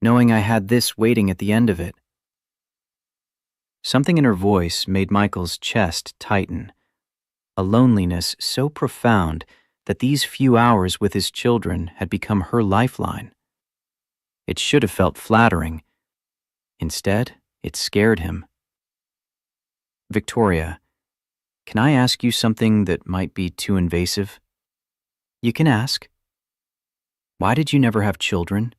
knowing I had this waiting at the end of it." Something in her voice made Michael's chest tighten, a loneliness so profound that these few hours with his children had become her lifeline. It should have felt flattering. Instead, it scared him. "Victoria, can I ask you something that might be too invasive?" "You can ask." "Why did you never have children?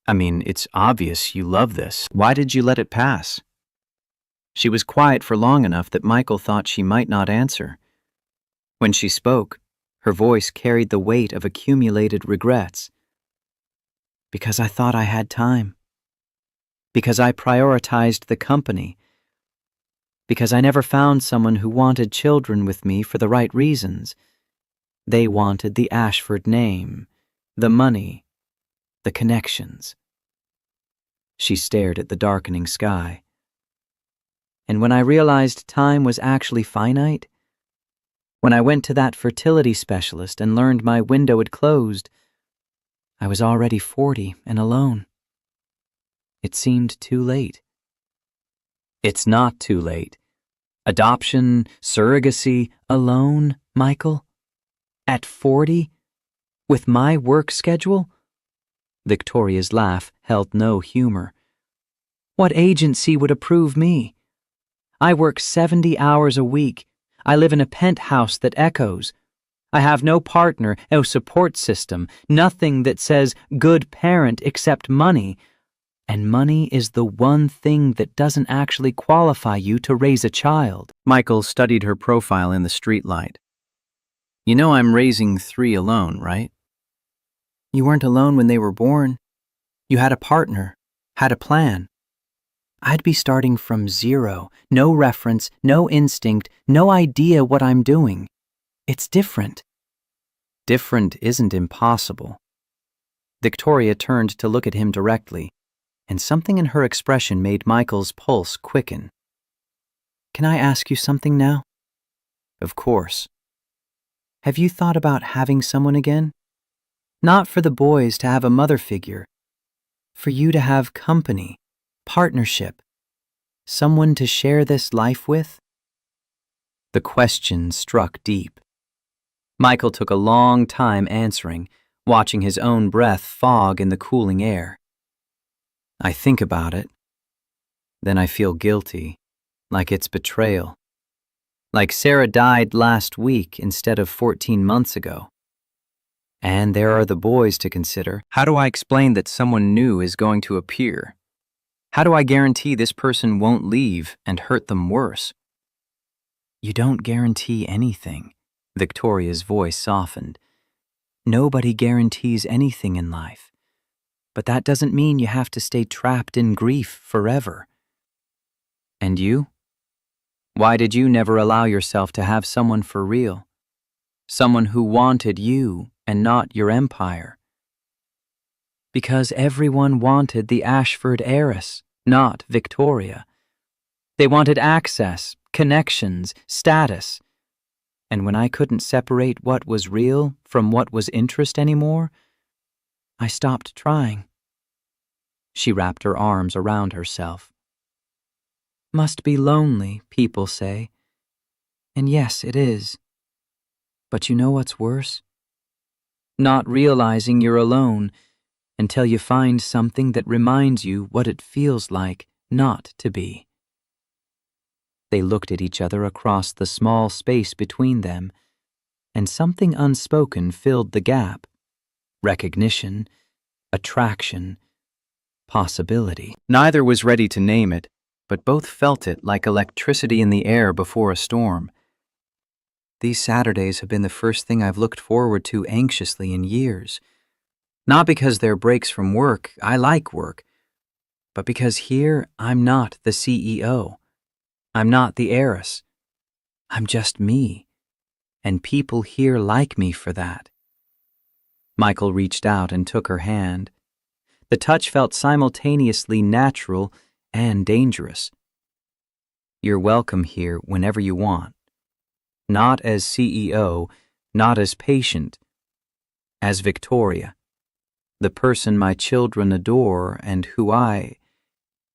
I mean, it's obvious you love this. Why did you let it pass?" She was quiet for long enough that Michael thought she might not answer. When she spoke, her voice carried the weight of accumulated regrets. "Because I thought I had time. Because I prioritized the company. Because I never found someone who wanted children with me for the right reasons. They wanted the Ashford name, the money, the connections." She stared at the darkening sky. "And when I realized time was actually finite, when I went to that fertility specialist and learned my window had closed, I was already 40 and alone. It seemed too late." "It's not too late. Adoption, surrogacy, alone, Michael? At 40? With my work schedule?" Victoria's laugh held no humor. "What agency would approve me? I work 70 hours a week. I live in a penthouse that echoes. I have no partner, no support system, nothing that says good parent except money. And money is the one thing that doesn't actually qualify you to raise a child." Michael studied her profile in the streetlight. "You know I'm raising 3 alone, right?" "You weren't alone when they were born. You had a partner, had a plan. I'd be starting from zero, no reference, no instinct, no idea what I'm doing. It's different." "Different isn't impossible." Victoria turned to look at him directly, and something in her expression made Michael's pulse quicken. "Can I ask you something now?" Of course. Have you thought about having someone again? Not for the boys to have a mother figure, for you to have company, partnership, someone to share this life with? The question struck deep. Michael took a long time answering, watching his own breath fog in the cooling air. I think about it. Then I feel guilty, like it's betrayal. Like Sarah died last week instead of 14 months ago. And there are the boys to consider. How do I explain that someone new is going to appear? How do I guarantee this person won't leave and hurt them worse? You don't guarantee anything. Victoria's voice softened. Nobody guarantees anything in life. But that doesn't mean you have to stay trapped in grief forever. And you? Why did you never allow yourself to have someone for real? Someone who wanted you and not your empire? Because everyone wanted the Ashford heiress, not Victoria. They wanted access, connections, status. And when I couldn't separate what was real from what was interest anymore, I stopped trying. She wrapped her arms around herself. Must be lonely, people say. And yes, it is. But you know what's worse? Not realizing you're alone until you find something that reminds you what it feels like not to be. They looked at each other across the small space between them, and something unspoken filled the gap. Recognition, attraction, possibility. Neither was ready to name it, but both felt it like electricity in the air before a storm. These Saturdays have been the first thing I've looked forward to anxiously in years. Not because they're breaks from work, I like work, but because here I'm not the CEO. I'm not the heiress. I'm just me, and people here like me for that. Michael reached out and took her hand. The touch felt simultaneously natural and dangerous. You're welcome here whenever you want. Not as CEO, not as patient, as Victoria, the person my children adore and who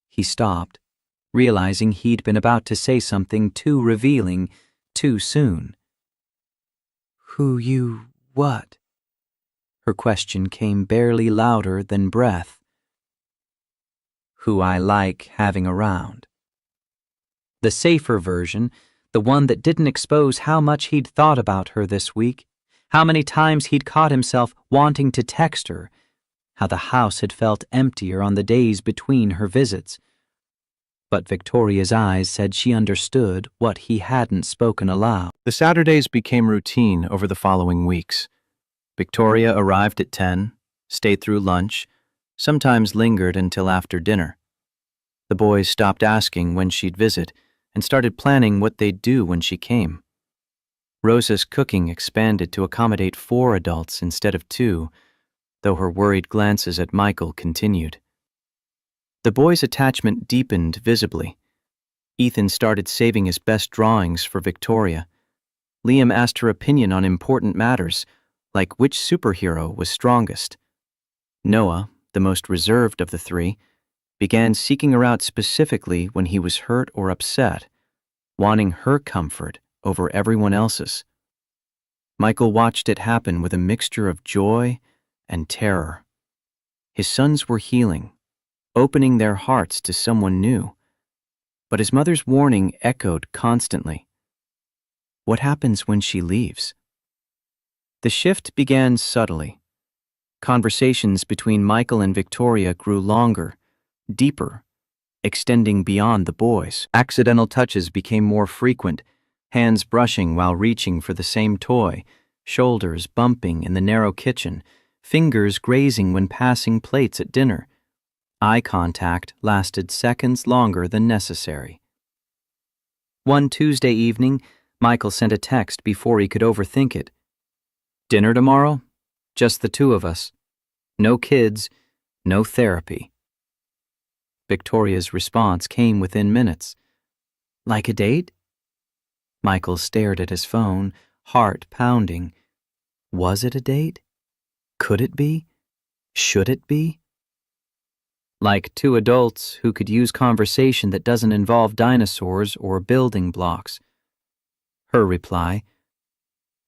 He stopped, realizing he'd been about to say something too revealing too soon. Who you what? Her question came barely louder than breath. Who I like having around. The safer version, the one that didn't expose how much he'd thought about her this week, how many times he'd caught himself wanting to text her, how the house had felt emptier on the days between her visits. But Victoria's eyes said she understood what he hadn't spoken aloud. The Saturdays became routine over the following weeks. Victoria arrived at 10, stayed through lunch, sometimes lingered until after dinner. The boys stopped asking when she'd visit and started planning what they'd do when she came. Rosa's cooking expanded to accommodate 4 adults instead of 2, though her worried glances at Michael continued. The boys' attachment deepened visibly. Ethan started saving his best drawings for Victoria. Liam asked her opinion on important matters, like which superhero was strongest. Noah, the most reserved of the 3, began seeking her out specifically when he was hurt or upset, wanting her comfort over everyone else's. Michael watched it happen with a mixture of joy and terror. His sons were healing, opening their hearts to someone new, but his mother's warning echoed constantly. What happens when she leaves? The shift began subtly. Conversations between Michael and Victoria grew longer, deeper, extending beyond the boys. Accidental touches became more frequent, hands brushing while reaching for the same toy, shoulders bumping in the narrow kitchen, fingers grazing when passing plates at dinner. Eye contact lasted seconds longer than necessary. One Tuesday evening, Michael sent a text before he could overthink it. Dinner tomorrow? Just the 2 of us. No kids, no therapy. Victoria's response came within minutes. Like a date? Michael stared at his phone, heart pounding. Was it a date? Could it be? Should it be? Like two adults who could use conversation that doesn't involve dinosaurs or building blocks. Her reply,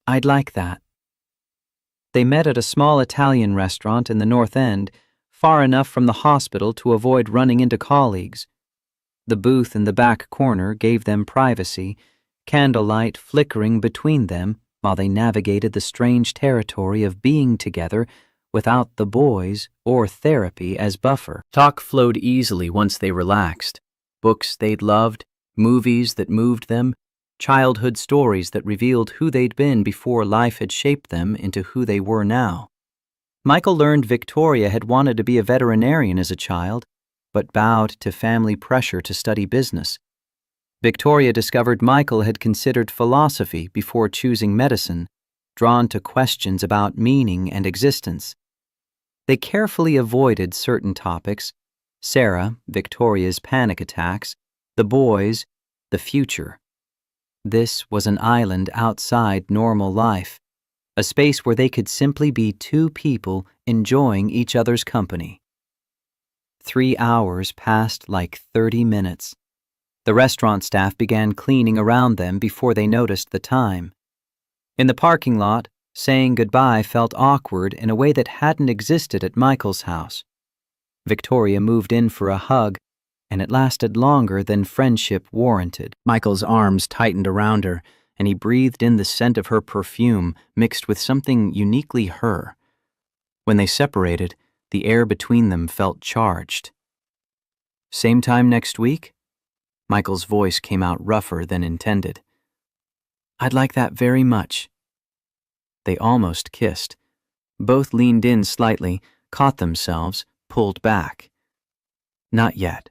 I'd like that. They met at a small Italian restaurant in the North End, far enough from the hospital to avoid running into colleagues. The booth in the back corner gave them privacy, candlelight flickering between them while they navigated the strange territory of being together without the boys or therapy as buffer. Talk flowed easily once they relaxed. Books they'd loved, movies that moved them, childhood stories that revealed who they'd been before life had shaped them into who they were now. Michael learned Victoria had wanted to be a veterinarian as a child, but bowed to family pressure to study business. Victoria discovered Michael had considered philosophy before choosing medicine, drawn to questions about meaning and existence. They carefully avoided certain topics: Sarah, Victoria's panic attacks, the boys, the future. This was an island outside normal life, a space where they could simply be two people enjoying each other's company. 3 hours passed like 30 minutes. The restaurant staff began cleaning around them before they noticed the time. In the parking lot, saying goodbye felt awkward in a way that hadn't existed at Michael's house. Victoria moved in for a hug, and it lasted longer than friendship warranted. Michael's arms tightened around her, and he breathed in the scent of her perfume mixed with something uniquely her. When they separated, the air between them felt charged. Same time next week? Michael's voice came out rougher than intended. I'd like that very much. They almost kissed. Both leaned in slightly, caught themselves, pulled back. Not yet.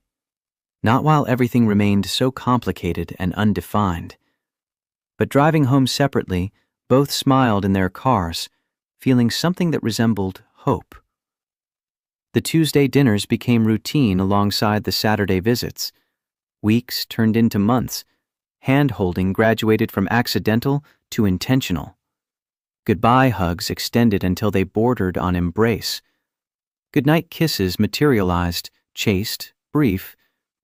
Not while everything remained so complicated and undefined. But driving home separately, both smiled in their cars, feeling something that resembled hope. The Tuesday dinners became routine alongside the Saturday visits. Weeks turned into months. Hand-holding graduated from accidental to intentional. Goodbye hugs extended until they bordered on embrace. Goodnight kisses materialized, chaste, brief,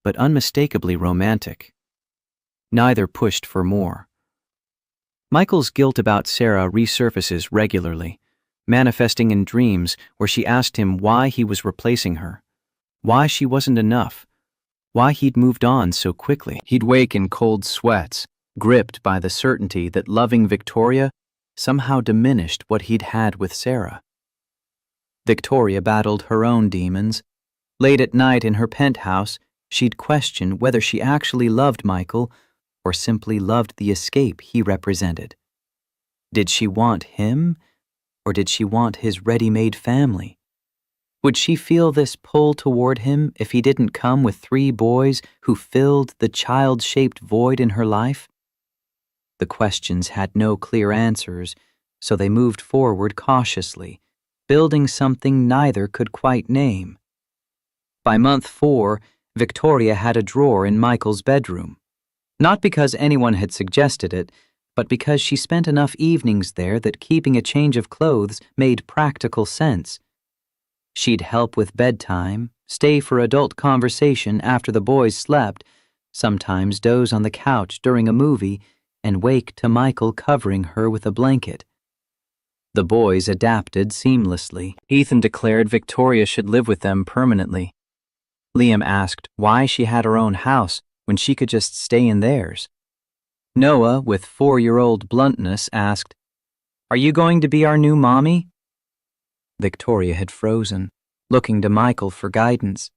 but unmistakably romantic. Neither pushed for more. Michael's guilt about Sarah resurfaces regularly, manifesting in dreams where she asked him why he was replacing her, why she wasn't enough, why he'd moved on so quickly. He'd wake in cold sweats, gripped by the certainty that loving Victoria somehow diminished what he'd had with Sarah. Victoria battled her own demons. Late at night in her penthouse, she'd question whether she actually loved Michael or simply loved the escape he represented. Did she want him, or did she want his ready-made family? Would she feel this pull toward him if he didn't come with 3 boys who filled the child-shaped void in her life? The questions had no clear answers, so they moved forward cautiously, building something neither could quite name. By month 4, Victoria had a drawer in Michael's bedroom. Not because anyone had suggested it, but because she spent enough evenings there that keeping a change of clothes made practical sense. She'd help with bedtime, stay for adult conversation after the boys slept, sometimes doze on the couch during a movie, and wake to Michael covering her with a blanket. The boys adapted seamlessly. Ethan declared Victoria should live with them permanently. Liam asked why she had her own house when she could just stay in theirs. Noah, with 4-year-old bluntness, asked, "Are you going to be our new mommy?" Victoria had frozen, looking to Michael for guidance.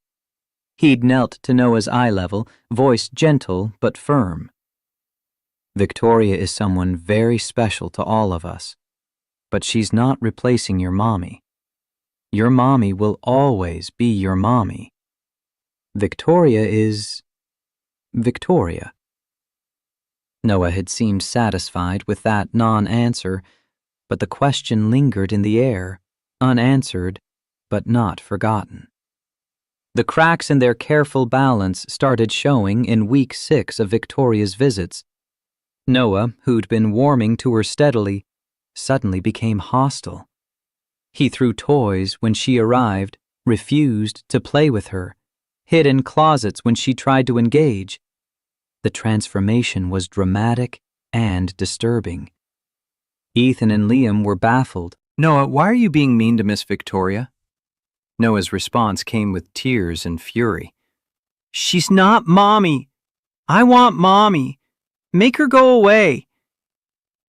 He'd knelt to Noah's eye level, voice gentle but firm. Victoria is someone very special to all of us, but she's not replacing your mommy. Your mommy will always be your mommy. Victoria is Victoria. Noah had seemed satisfied with that non-answer, but the question lingered in the air, unanswered, but not forgotten. The cracks in their careful balance started showing in week 6 of Victoria's visits. Noah, who'd been warming to her steadily, suddenly became hostile. He threw toys when she arrived, refused to play with her, hid in closets when she tried to engage. The transformation was dramatic and disturbing. Ethan and Liam were baffled. "Noah, why are you being mean to Miss Victoria?" Noah's response came with tears and fury. "She's not Mommy. I want Mommy. Make her go away."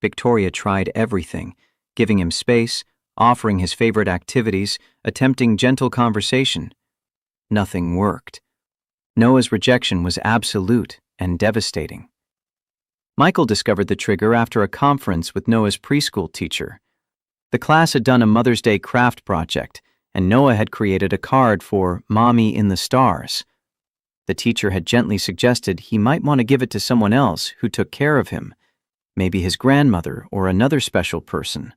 Victoria tried everything, giving him space, offering his favorite activities, attempting gentle conversation. Nothing worked. Noah's rejection was absolute and devastating. Michael discovered the trigger after a conference with Noah's preschool teacher. The class had done a Mother's Day craft project, and Noah had created a card for Mommy in the Stars. The teacher had gently suggested he might want to give it to someone else who took care of him, maybe his grandmother or another special person.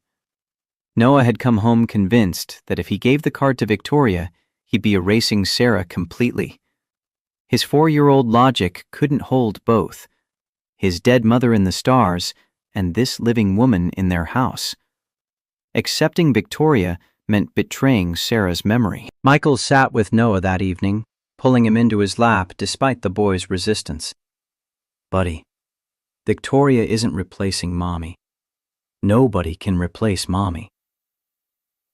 Noah had come home convinced that if he gave the card to Victoria, he'd be erasing Sarah completely. His 4-year-old logic couldn't hold both: his dead mother in the stars and this living woman in their house. Accepting Victoria meant betraying Sarah's memory. Michael sat with Noah that evening, pulling him into his lap despite the boy's resistance. "Buddy, Victoria isn't replacing Mommy. Nobody can replace Mommy."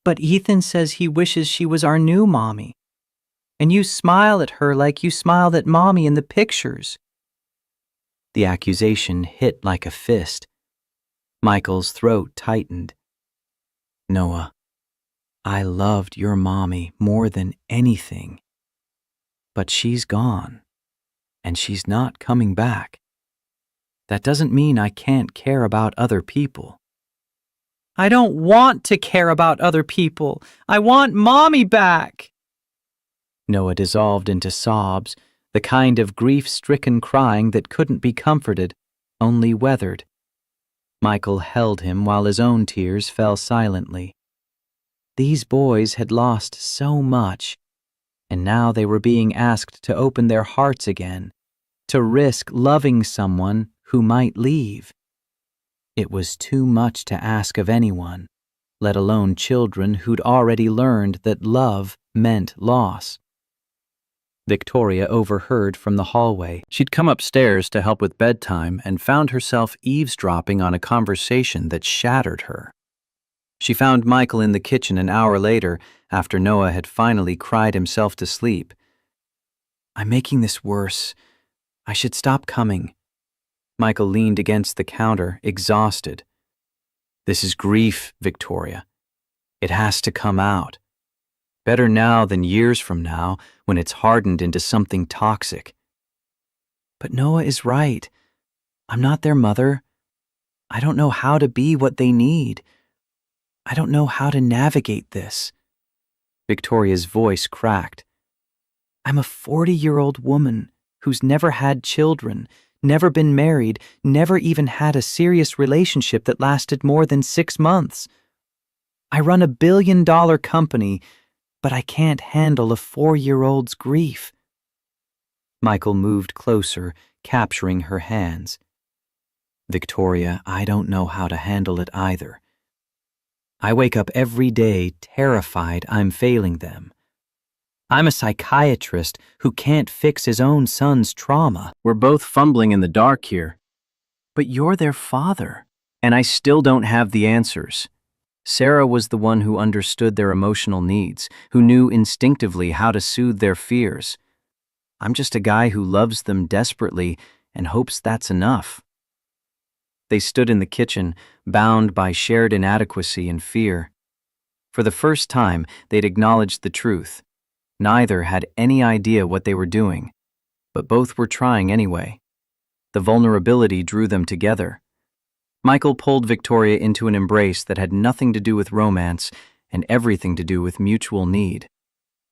"But Ethan says he wishes she was our new Mommy. And you smile at her like you smiled at Mommy in the pictures." The accusation hit like a fist. Michael's throat tightened. "Noah, I loved your Mommy more than anything. But she's gone, and she's not coming back. That doesn't mean I can't care about other people." "I don't want to care about other people. I want Mommy back." Noah dissolved into sobs, the kind of grief-stricken crying that couldn't be comforted, only weathered. Michael held him while his own tears fell silently. These boys had lost so much, and now they were being asked to open their hearts again, to risk loving someone who might leave. It was too much to ask of anyone, let alone children who'd already learned that love meant loss. Victoria overheard from the hallway. She'd come upstairs to help with bedtime and found herself eavesdropping on a conversation that shattered her. She found Michael in the kitchen an hour later, after Noah had finally cried himself to sleep. "I'm making this worse. I should stop coming." Michael leaned against the counter, exhausted. "This is grief, Victoria. It has to come out. Better now than years from now, when it's hardened into something toxic." "But Noah is right. I'm not their mother. I don't know how to be what they need. I don't know how to navigate this." Victoria's voice cracked. "I'm a 40-year-old woman who's never had children, never been married, never even had a serious relationship that lasted more than 6 months. I run a billion-dollar company, but I can't handle a 4-year-old's grief." Michael moved closer, capturing her hands. "Victoria, I don't know how to handle it either. I wake up every day terrified I'm failing them. I'm a psychiatrist who can't fix his own son's trauma. We're both fumbling in the dark here. But you're their father, and I still don't have the answers." Sarah was the one who understood their emotional needs, who knew instinctively how to soothe their fears. I'm just a guy who loves them desperately and hopes that's enough. They stood in the kitchen, bound by shared inadequacy and fear. For the first time, they'd acknowledged the truth. Neither had any idea what they were doing, but both were trying anyway. The vulnerability drew them together. Michael pulled Victoria into an embrace that had nothing to do with romance and everything to do with mutual need.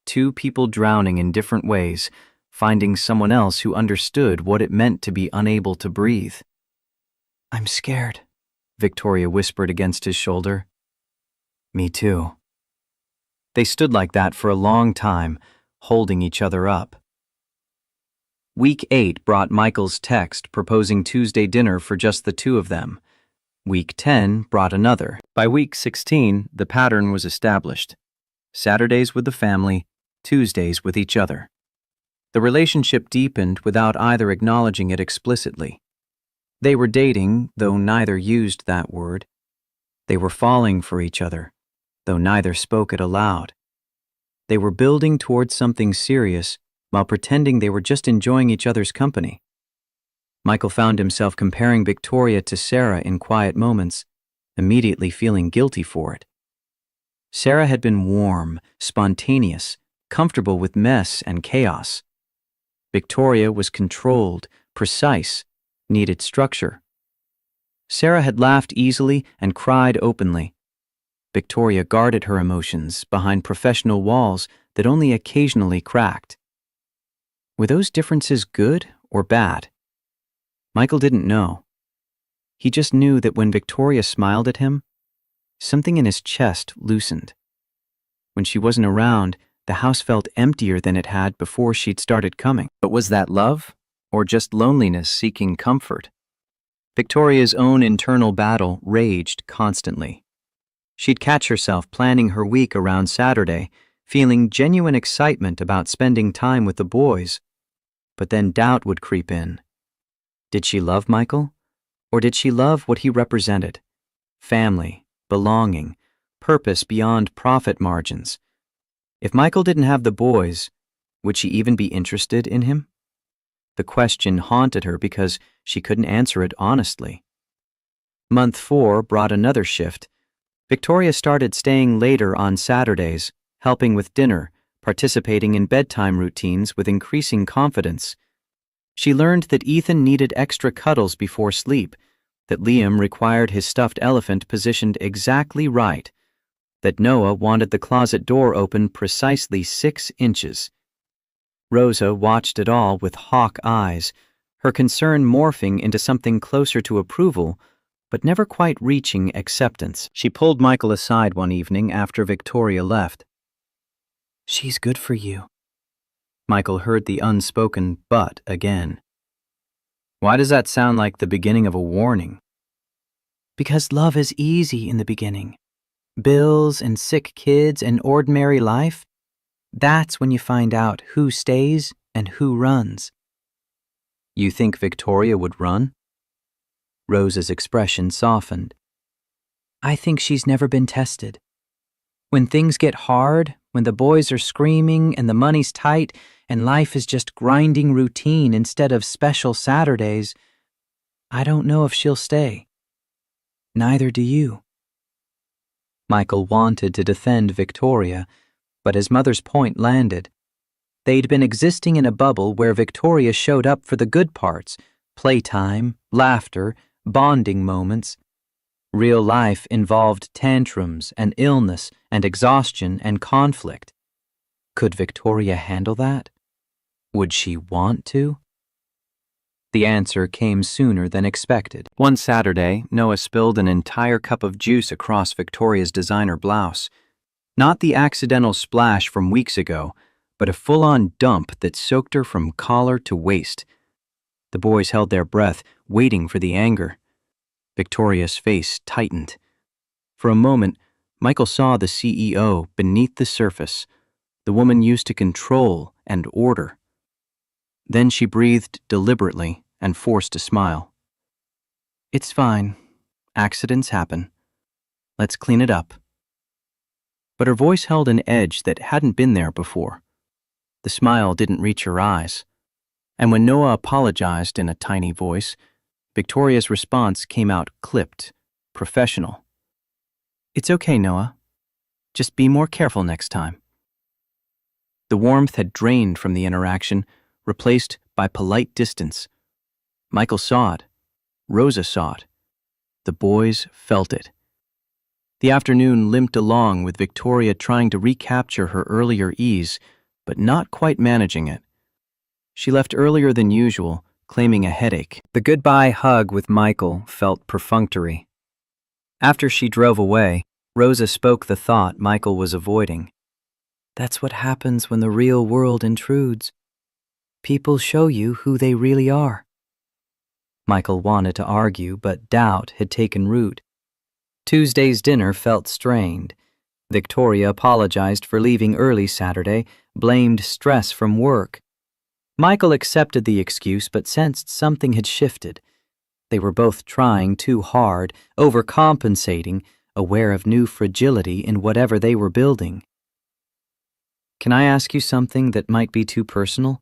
Two people drowning in different ways, finding someone else who understood what it meant to be unable to breathe. "I'm scared," Victoria whispered against his shoulder. "Me too." They stood like that for a long time, holding each other up. Week 8 brought Michael's text proposing Tuesday dinner for just the two of them. Week 10 brought another. By week 16, the pattern was established. Saturdays with the family, Tuesdays with each other. The relationship deepened without either acknowledging it explicitly. They were dating, though neither used that word. They were falling for each other, though neither spoke it aloud. They were building towards something serious while pretending they were just enjoying each other's company. Michael found himself comparing Victoria to Sarah in quiet moments, immediately feeling guilty for it. Sarah had been warm, spontaneous, comfortable with mess and chaos. Victoria was controlled, precise, needed structure. Sarah had laughed easily and cried openly. Victoria guarded her emotions behind professional walls that only occasionally cracked. Were those differences good or bad? Michael didn't know. He just knew that when Victoria smiled at him, something in his chest loosened. When she wasn't around, the house felt emptier than it had before she'd started coming. But was that love, or just loneliness seeking comfort? Victoria's own internal battle raged constantly. She'd catch herself planning her week around Saturday, feeling genuine excitement about spending time with the boys. But then doubt would creep in. Did she love Michael? Or did she love what he represented? Family, belonging, purpose beyond profit margins. If Michael didn't have the boys, would she even be interested in him? The question haunted her because she couldn't answer it honestly. Month 4 brought another shift. Victoria started staying later on Saturdays, helping with dinner, participating in bedtime routines with increasing confidence. She learned that Ethan needed extra cuddles before sleep, that Liam required his stuffed elephant positioned exactly right, that Noah wanted the closet door open precisely 6 inches. Rosa watched it all with hawk eyes, her concern morphing into something closer to approval, but never quite reaching acceptance. She pulled Michael aside one evening after Victoria left. "She's good for you." Michael heard the unspoken but again. Why does that sound like the beginning of a warning? Because love is easy in the beginning. Bills and sick kids and ordinary life. That's when you find out who stays and who runs. You think Victoria would run? Rosa's expression softened. I think she's never been tested. When things get hard, when the boys are screaming and the money's tight and life is just grinding routine instead of special Saturdays, I don't know if she'll stay. Neither do you. Michael wanted to defend Victoria, but his mother's point landed. They'd been existing in a bubble where Victoria showed up for the good parts, playtime, laughter, bonding moments. Real life involved tantrums and illness and exhaustion and conflict. Could Victoria handle that? Would she want to? The answer came sooner than expected. One Saturday, Noah spilled an entire cup of juice across Victoria's designer blouse. Not the accidental splash from weeks ago, but a full-on dump that soaked her from collar to waist. The boys held their breath, waiting for the anger. Victoria's face tightened. For a moment, Michael saw the CEO beneath the surface, the woman used to control and order. Then she breathed deliberately and forced a smile. It's fine. Accidents happen. Let's clean it up. But her voice held an edge that hadn't been there before. The smile didn't reach her eyes. And when Noah apologized in a tiny voice, Victoria's response came out clipped, professional. It's okay, Noah. Just be more careful next time. The warmth had drained from the interaction, replaced by polite distance. Michael saw it. Rosa saw it. The boys felt it. The afternoon limped along with Victoria trying to recapture her earlier ease, but not quite managing it. She left earlier than usual, claiming a headache. The goodbye hug with Michael felt perfunctory. After she drove away, Rosa spoke the thought Michael was avoiding. That's what happens when the real world intrudes. People show you who they really are. Michael wanted to argue, but doubt had taken root. Tuesday's dinner felt strained. Victoria apologized for leaving early Saturday, blamed stress from work. Michael accepted the excuse but sensed something had shifted. They were both trying too hard, overcompensating, aware of new fragility in whatever they were building. Can I ask you something that might be too personal?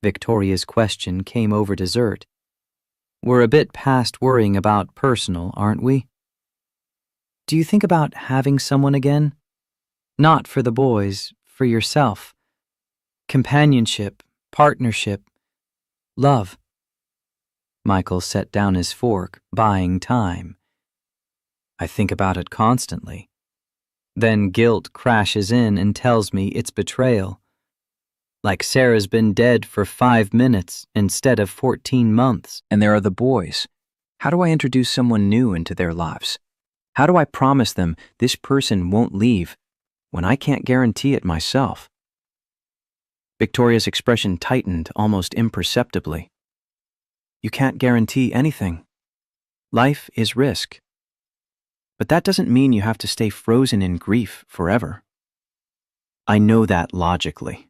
Victoria's question came over dessert. We're a bit past worrying about personal, aren't we? Do you think about having someone again? Not for the boys, for yourself. Companionship, partnership, love. Michael set down his fork, buying time. I think about it constantly. Then guilt crashes in and tells me it's betrayal. Like Sarah's been dead for 5 minutes instead of 14 months. And there are the boys. How do I introduce someone new into their lives? How do I promise them this person won't leave when I can't guarantee it myself? Victoria's expression tightened almost imperceptibly. You can't guarantee anything. Life is risk. But that doesn't mean you have to stay frozen in grief forever. I know that logically.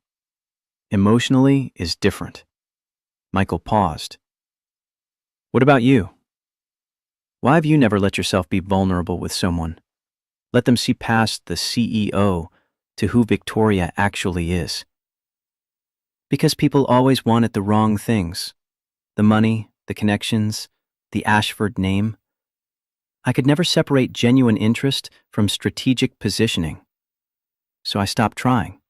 Emotionally is different. Michael paused. What about you? Why have you never let yourself be vulnerable with someone? Let them see past the CEO to who Victoria actually is. Because people always wanted the wrong things. The money, the connections, the Ashford name. I could never separate genuine interest from strategic positioning. So I stopped trying.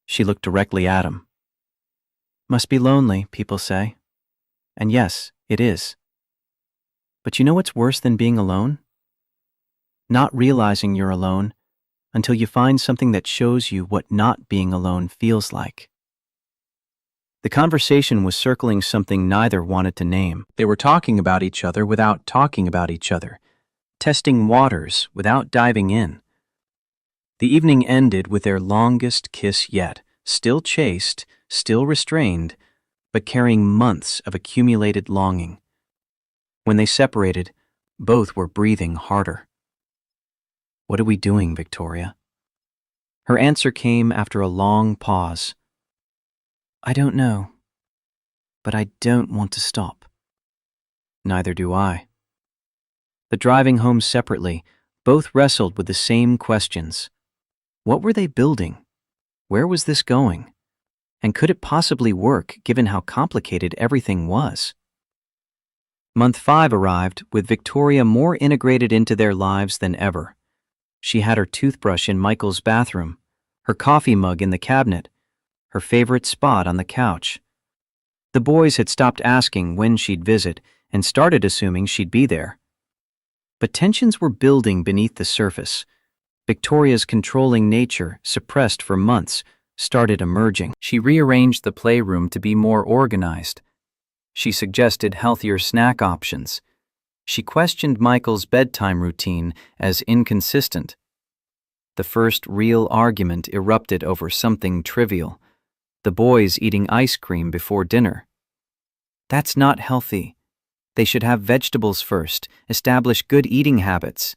She looked directly at him. Must be lonely, people say. And yes, it is. But you know what's worse than being alone? Not realizing you're alone until you find something that shows you what not being alone feels like. The conversation was circling something neither wanted to name. They were talking about each other without talking about each other, testing waters without diving in. The evening ended with their longest kiss yet, still chaste, still restrained, but carrying months of accumulated longing. When they separated, both were breathing harder. What are we doing, Victoria? Her answer came after a long pause. I don't know, but I don't want to stop. Neither do I. But driving home separately, both wrestled with the same questions. What were they building? Where was this going? And could it possibly work given how complicated everything was? Month 5 arrived with Victoria more integrated into their lives than ever. She had her toothbrush in Michael's bathroom, her coffee mug in the cabinet, her favorite spot on the couch. The boys had stopped asking when she'd visit and started assuming she'd be there. But tensions were building beneath the surface. Victoria's controlling nature, suppressed for months, started emerging. She rearranged the playroom to be more organized. She suggested healthier snack options. She questioned Michael's bedtime routine as inconsistent. The first real argument erupted over something trivial. The boys eating ice cream before dinner. That's not healthy. They should have vegetables first, establish good eating habits.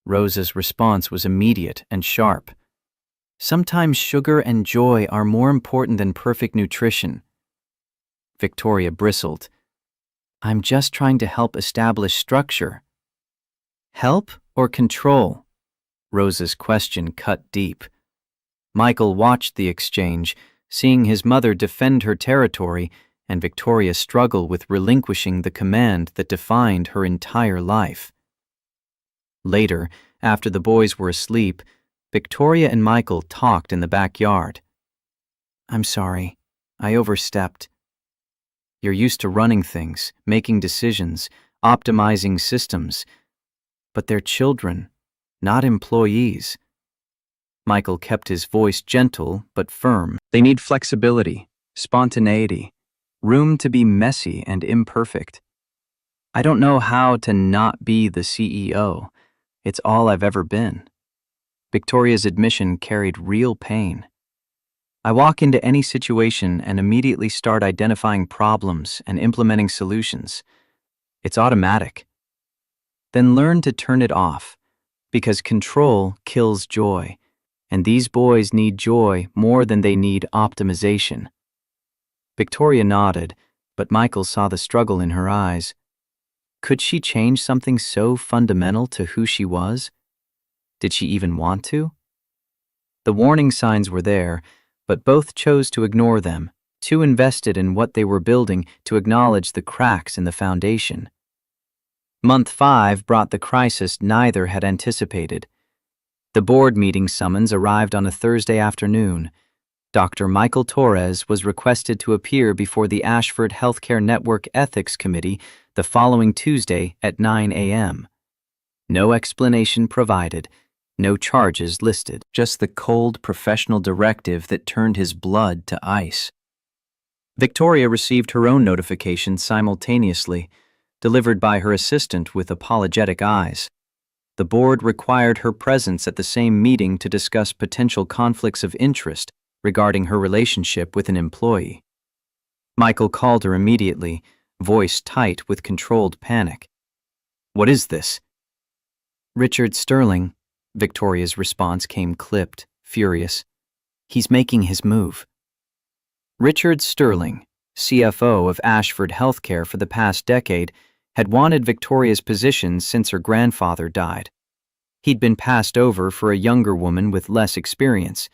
Rosa's response was immediate and sharp. Sometimes sugar and joy are more important than perfect nutrition. Victoria bristled. I'm just trying to help establish structure. Help or control? Rosa's question cut deep. Michael watched the exchange, seeing his mother defend her territory and Victoria struggle with relinquishing the command that defined her entire life. Later, after the boys were asleep, Victoria and Michael talked in the backyard. I'm sorry, I overstepped. You're used to running things, making decisions, optimizing systems. But they're children, not employees. Michael kept his voice gentle but firm. They need flexibility, spontaneity, room to be messy and imperfect. I don't know how to not be the CEO. It's all I've ever been. Victoria's admission carried real pain. I walk into any situation and immediately start identifying problems and implementing solutions. It's automatic. Then learn to turn it off, because control kills joy, and these boys need joy more than they need optimization. Victoria nodded, but Michael saw the struggle in her eyes. Could she change something so fundamental to who she was? Did she even want to? The warning signs were there, but both chose to ignore them, too invested in what they were building to acknowledge the cracks in the foundation. Month 5 brought the crisis neither had anticipated. The board meeting summons arrived on a Thursday afternoon. Dr. Michael Torres was requested to appear before the Ashford Healthcare Network Ethics Committee the following Tuesday at 9 a.m. No explanation provided, no charges listed, just the cold professional directive that turned his blood to ice. Victoria received her own notification simultaneously, delivered by her assistant with apologetic eyes. The board required her presence at the same meeting to discuss potential conflicts of interest regarding her relationship with an employee. Michael called her immediately, voice tight with controlled panic. "What is this?" "Richard Sterling." Victoria's response came clipped, furious. "He's making his move." Richard Sterling, CFO of Ashford Healthcare for the past decade, had wanted Victoria's position since her grandfather died. He'd been passed over for a younger woman with less experience.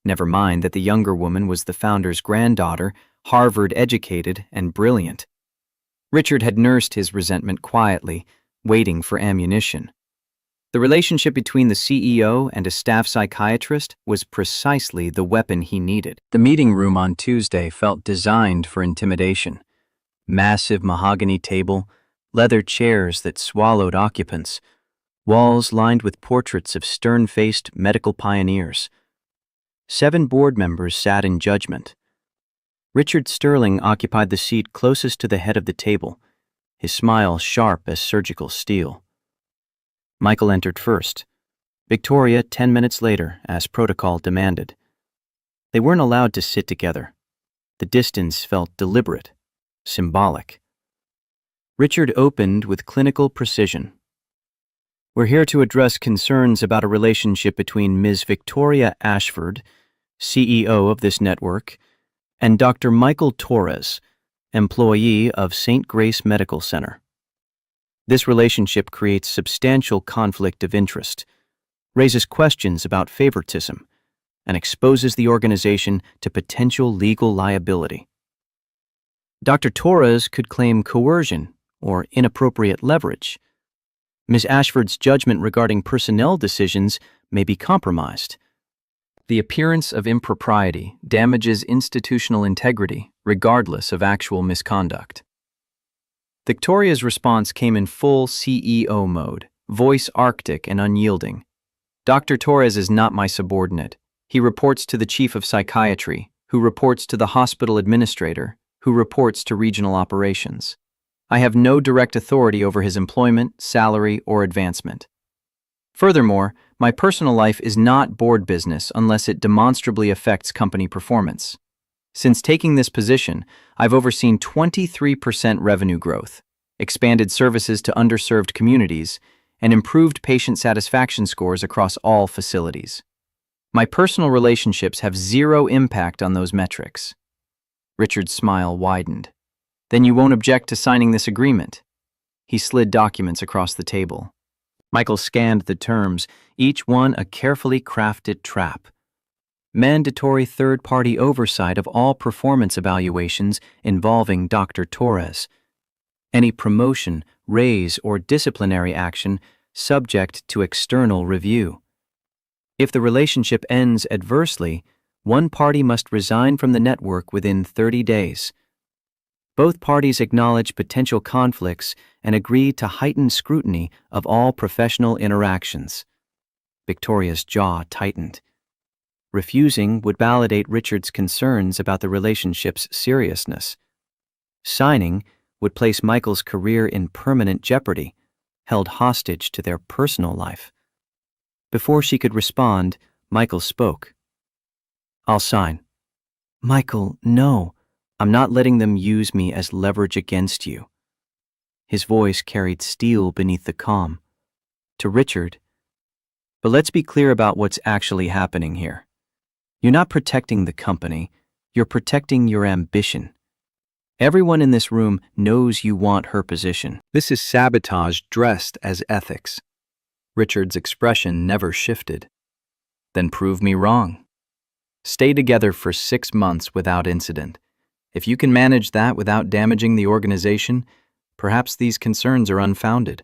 Never mind that the younger woman was the founder's granddaughter, Harvard-educated and brilliant. Richard had nursed his resentment quietly, waiting for ammunition. The relationship between the CEO and a staff psychiatrist was precisely the weapon he needed. The meeting room on Tuesday felt designed for intimidation. Massive mahogany table, leather chairs that swallowed occupants, walls lined with portraits of stern-faced medical pioneers. 7 board members sat in judgment. Richard Sterling occupied the seat closest to the head of the table, his smile sharp as surgical steel. Michael entered first. Victoria 10 minutes later, as protocol demanded. They weren't allowed to sit together. The distance felt deliberate, symbolic. Richard opened with clinical precision. "We're here to address concerns about a relationship between Ms. Victoria Ashford, CEO of this network, and Dr. Michael Torres, employee of St. Grace Medical Center. This relationship creates substantial conflict of interest, raises questions about favoritism, and exposes the organization to potential legal liability. Dr. Torres could claim coercion or inappropriate leverage. Ms. Ashford's judgment regarding personnel decisions may be compromised. The appearance of impropriety damages institutional integrity regardless of actual misconduct." Victoria's response came in full CEO mode, voice arctic and unyielding. "Dr. Torres is not my subordinate. He reports to the chief of psychiatry, who reports to the hospital administrator, who reports to regional operations. I have no direct authority over his employment, salary, or advancement. Furthermore, my personal life is not board business unless it demonstrably affects company performance. Since taking this position, I've overseen 23% revenue growth, expanded services to underserved communities, and improved patient satisfaction scores across all facilities. My personal relationships have zero impact on those metrics." Richard's smile widened. "Then you won't object to signing this agreement?" He slid documents across the table. Michael scanned the terms, each one a carefully crafted trap. Mandatory third-party oversight of all performance evaluations involving Dr. Torres. Any promotion, raise, or disciplinary action subject to external review. If the relationship ends adversely, one party must resign from the network within 30 days. Both parties acknowledge potential conflicts and agree to heightened scrutiny of all professional interactions. Victoria's jaw tightened. Refusing would validate Richard's concerns about the relationship's seriousness. Signing would place Michael's career in permanent jeopardy, held hostage to their personal life. Before she could respond, Michael spoke. "I'll sign. Michael, no. I'm not letting them use me as leverage against you. His voice carried steel beneath the calm. To Richard, but let's be clear about what's actually happening here. You're not protecting the company, you're protecting your ambition. Everyone in this room knows you want her position. This is sabotage dressed as ethics. Richard's expression never shifted. Then prove me wrong. Stay together for 6 months without incident. If you can manage that without damaging the organization, perhaps these concerns are unfounded.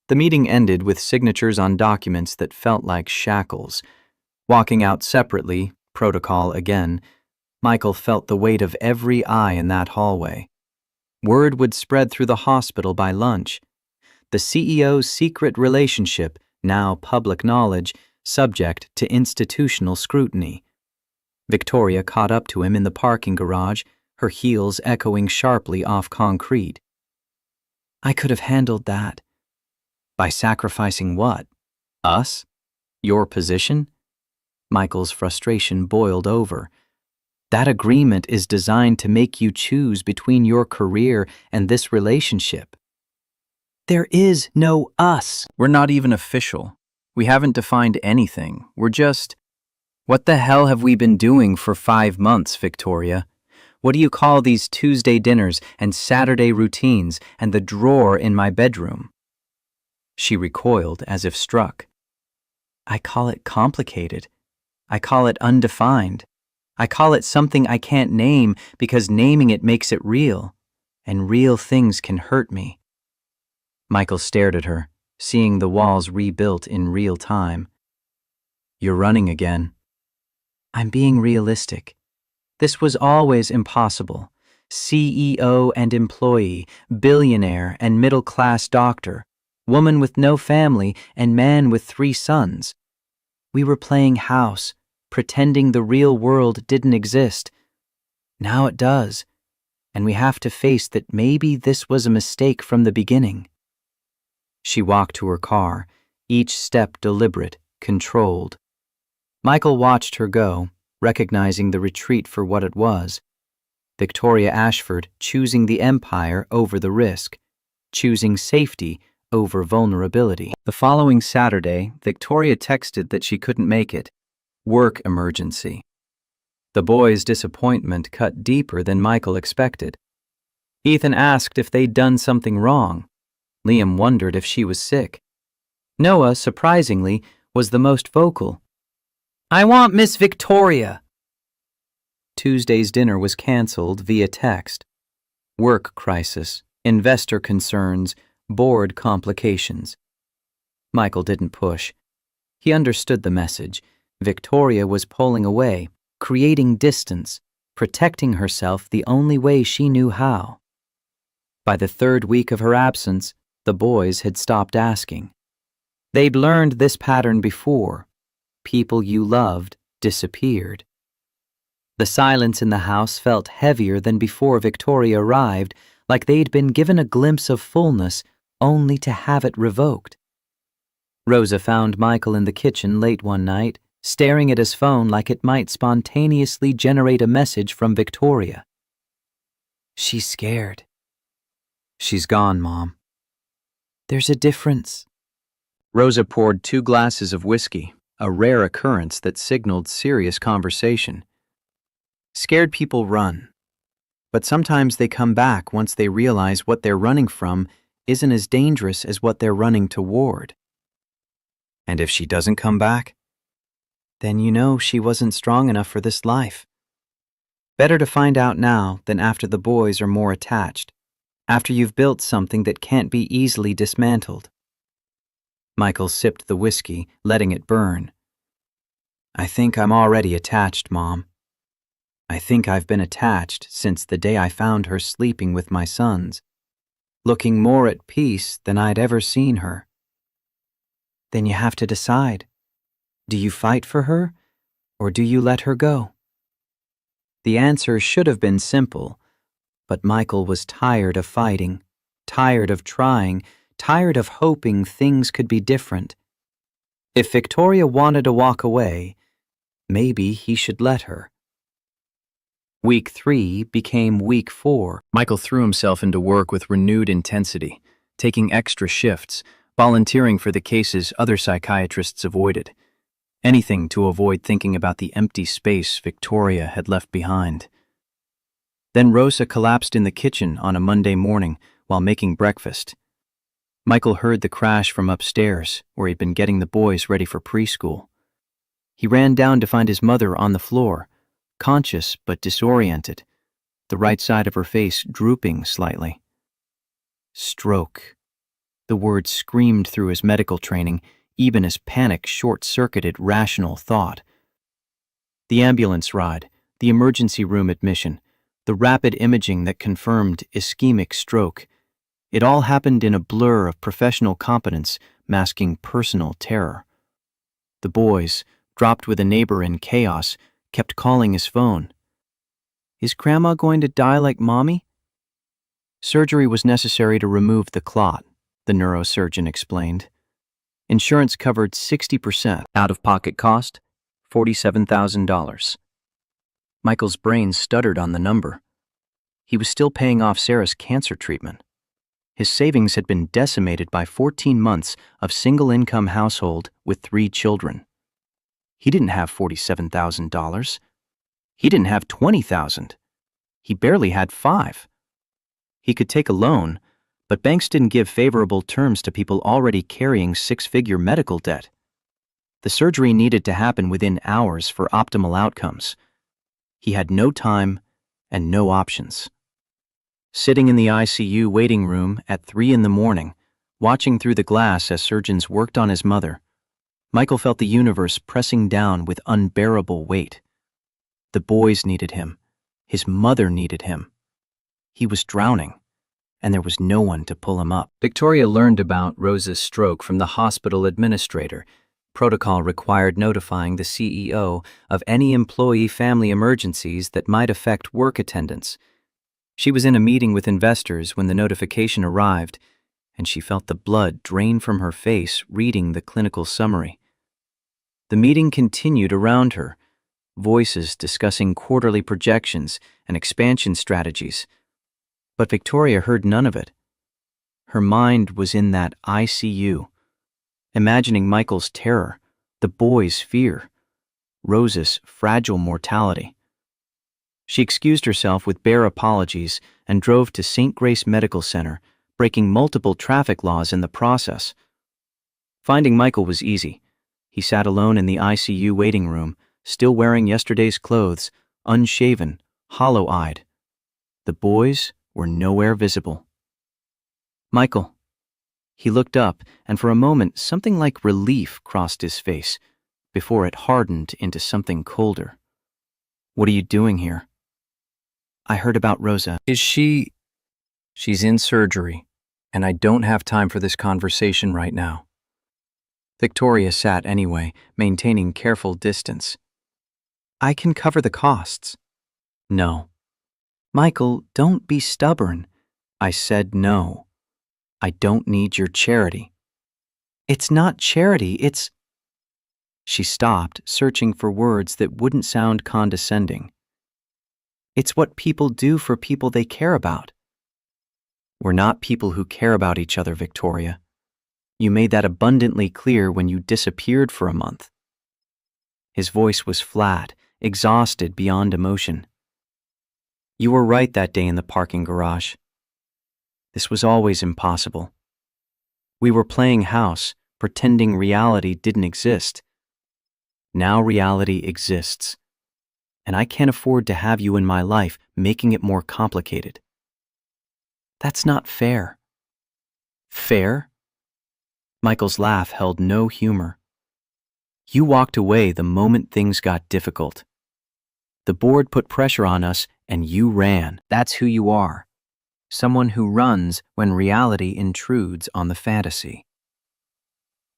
The meeting ended with signatures on documents that felt like shackles. Walking out separately, protocol again, Michael felt the weight of every eye in that hallway. Word would spread through the hospital by lunch. The CEO's secret relationship, now public knowledge, subject to institutional scrutiny. Victoria caught up to him in the parking garage, her heels echoing sharply off concrete. I could have handled that. By sacrificing what? Us? Your position? Michael's frustration boiled over. That agreement is designed to make you choose between your career and this relationship. There is no us. We're not even official. We haven't defined anything. We're just... What the hell have we been doing for 5 months, Victoria? What do you call these Tuesday dinners and Saturday routines and the drawer in my bedroom? She recoiled as if struck. I call it complicated. I call it undefined. I call it something I can't name because naming it makes it real, and real things can hurt me. Michael stared at her, seeing the walls rebuilt in real time. You're running again. I'm being realistic. This was always impossible. CEO and employee, billionaire and middle-class doctor, woman with no family and man with 3 sons. We were playing house, pretending the real world didn't exist. Now it does, and we have to face that maybe this was a mistake from the beginning. She walked to her car, each step deliberate, controlled. Michael watched her go, recognizing the retreat for what it was. Victoria Ashford choosing the empire over the risk, choosing safety over vulnerability. The following Saturday, Victoria texted that she couldn't make it. Work emergency. The boys' disappointment cut deeper than Michael expected. Ethan asked if they'd done something wrong. Liam wondered if she was sick. Noah, surprisingly, was the most vocal. I want Miss Victoria. Tuesday's dinner was canceled via text. Work crisis, investor concerns, board complications. Michael didn't push. He understood the message. Victoria was pulling away, creating distance, protecting herself the only way she knew how. By the 3rd week of her absence, the boys had stopped asking. They'd learned this pattern before. People you loved disappeared. The silence in the house felt heavier than before Victoria arrived, like they'd been given a glimpse of fullness only to have it revoked. Rosa found Michael in the kitchen late one night, staring at his phone like it might spontaneously generate a message from Victoria. She's scared. She's gone, Mom. There's a difference. Rosa poured 2 glasses of whiskey, a rare occurrence that signaled serious conversation. Scared people run, but sometimes they come back once they realize what they're running from isn't as dangerous as what they're running toward. And if she doesn't come back, then you know she wasn't strong enough for this life. Better to find out now than after the boys are more attached, after you've built something that can't be easily dismantled. Michael sipped the whiskey, letting it burn. I think I'm already attached, Mom. I think I've been attached since the day I found her sleeping with my sons, looking more at peace than I'd ever seen her. Then you have to decide. Do you fight for her, or do you let her go? The answer should have been simple, but Michael was tired of fighting, tired of trying, tired of hoping things could be different. If Victoria wanted to walk away, maybe he should let her. Week 3 became week 4. Michael threw himself into work with renewed intensity, taking extra shifts, volunteering for the cases other psychiatrists avoided. Anything to avoid thinking about the empty space Victoria had left behind. Then Rosa collapsed in the kitchen on a Monday morning while making breakfast. Michael heard the crash from upstairs, where he'd been getting the boys ready for preschool. He ran down to find his mother on the floor, conscious but disoriented, the right side of her face drooping slightly. Stroke. The word screamed through his medical training, even as panic short-circuited rational thought. The ambulance ride, the emergency room admission, the rapid imaging that confirmed ischemic stroke. It all happened in a blur of professional competence masking personal terror. The boys, dropped with a neighbor in chaos, kept calling his phone. Is Grandma going to die like Mommy? Surgery was necessary to remove the clot, the neurosurgeon explained. Insurance covered 60%. Out-of-pocket cost, $47,000. Michael's brain stuttered on the number. He was still paying off Sarah's cancer treatment. His savings had been decimated by 14 months of single-income household with 3 children. He didn't have $47,000. He didn't have $20,000. He barely had 5. He could take a loan, but banks didn't give favorable terms to people already carrying 6-figure medical debt. The surgery needed to happen within hours for optimal outcomes. He had no time and no options. Sitting in the ICU waiting room at 3 a.m, watching through the glass as surgeons worked on his mother, Michael felt the universe pressing down with unbearable weight. The boys needed him. His mother needed him. He was drowning, and there was no one to pull him up. Victoria learned about Rosa's stroke from the hospital administrator. Protocol required notifying the CEO of any employee family emergencies that might affect work attendance. She was in a meeting with investors when the notification arrived, and she felt the blood drain from her face reading the clinical summary. The meeting continued around her, voices discussing quarterly projections and expansion strategies. But Victoria heard none of it. Her mind was in that ICU, imagining Michael's terror, the boys' fear, Rosa's fragile mortality. She excused herself with bare apologies and drove to St. Grace Medical Center, breaking multiple traffic laws in the process. Finding Michael was easy. He sat alone in the ICU waiting room, still wearing yesterday's clothes, unshaven, hollow-eyed. The boys were nowhere visible. Michael. He looked up, and for a moment something like relief crossed his face, before it hardened into something colder. What are you doing here? I heard about Rosa. Is she... She's in surgery, and I don't have time for this conversation right now. Victoria sat anyway, maintaining careful distance. I can cover the costs. No. Michael, don't be stubborn. I said no. I don't need your charity. It's not charity, it's... She stopped, searching for words that wouldn't sound condescending. It's what people do for people they care about. We're not people who care about each other, Victoria. You made that abundantly clear when you disappeared for a month. His voice was flat, exhausted beyond emotion. You were right that day in the parking garage. This was always impossible. We were playing house, pretending reality didn't exist. Now reality exists, and I can't afford to have you in my life making it more complicated. That's not fair. Fair? Michael's laugh held no humor. You walked away the moment things got difficult. The board put pressure on us, and you ran. That's who you are. Someone who runs when reality intrudes on the fantasy.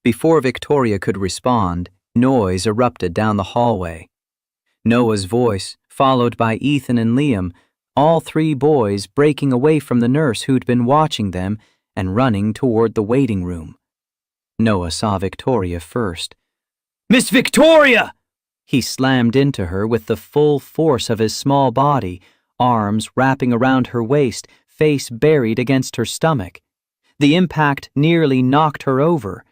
Before Victoria could respond, noise erupted down the hallway. Noah's voice, followed by Ethan and Liam, all 3 boys breaking away from the nurse who'd been watching them and running toward the waiting room. Noah saw Victoria first. Miss Victoria! He slammed into her with the full force of his small body, arms wrapping around her waist, face buried against her stomach. The impact nearly knocked her over.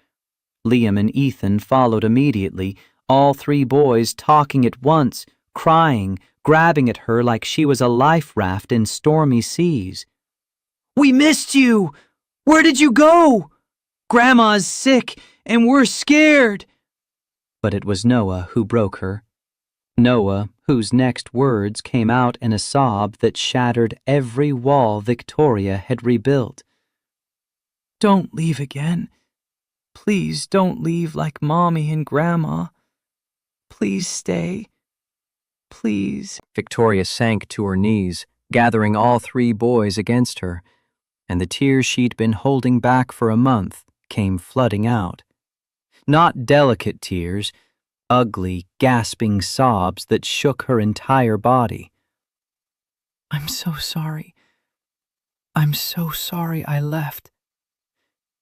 Liam and Ethan followed immediately, all three boys talking at once, crying, grabbing at her like she was a life raft in stormy seas. "We missed you! Where did you go? Grandma's sick and we're scared." But it was Noah who broke her. Noah, whose next words came out in a sob that shattered every wall Victoria had rebuilt. "Don't leave again. Please don't leave like Mommy and Grandma. Please stay. Please." Victoria sank to her knees, gathering all three boys against her, and the tears she'd been holding back for a month came flooding out. Not delicate tears, ugly, gasping sobs that shook her entire body. "I'm so sorry. I'm so sorry I left.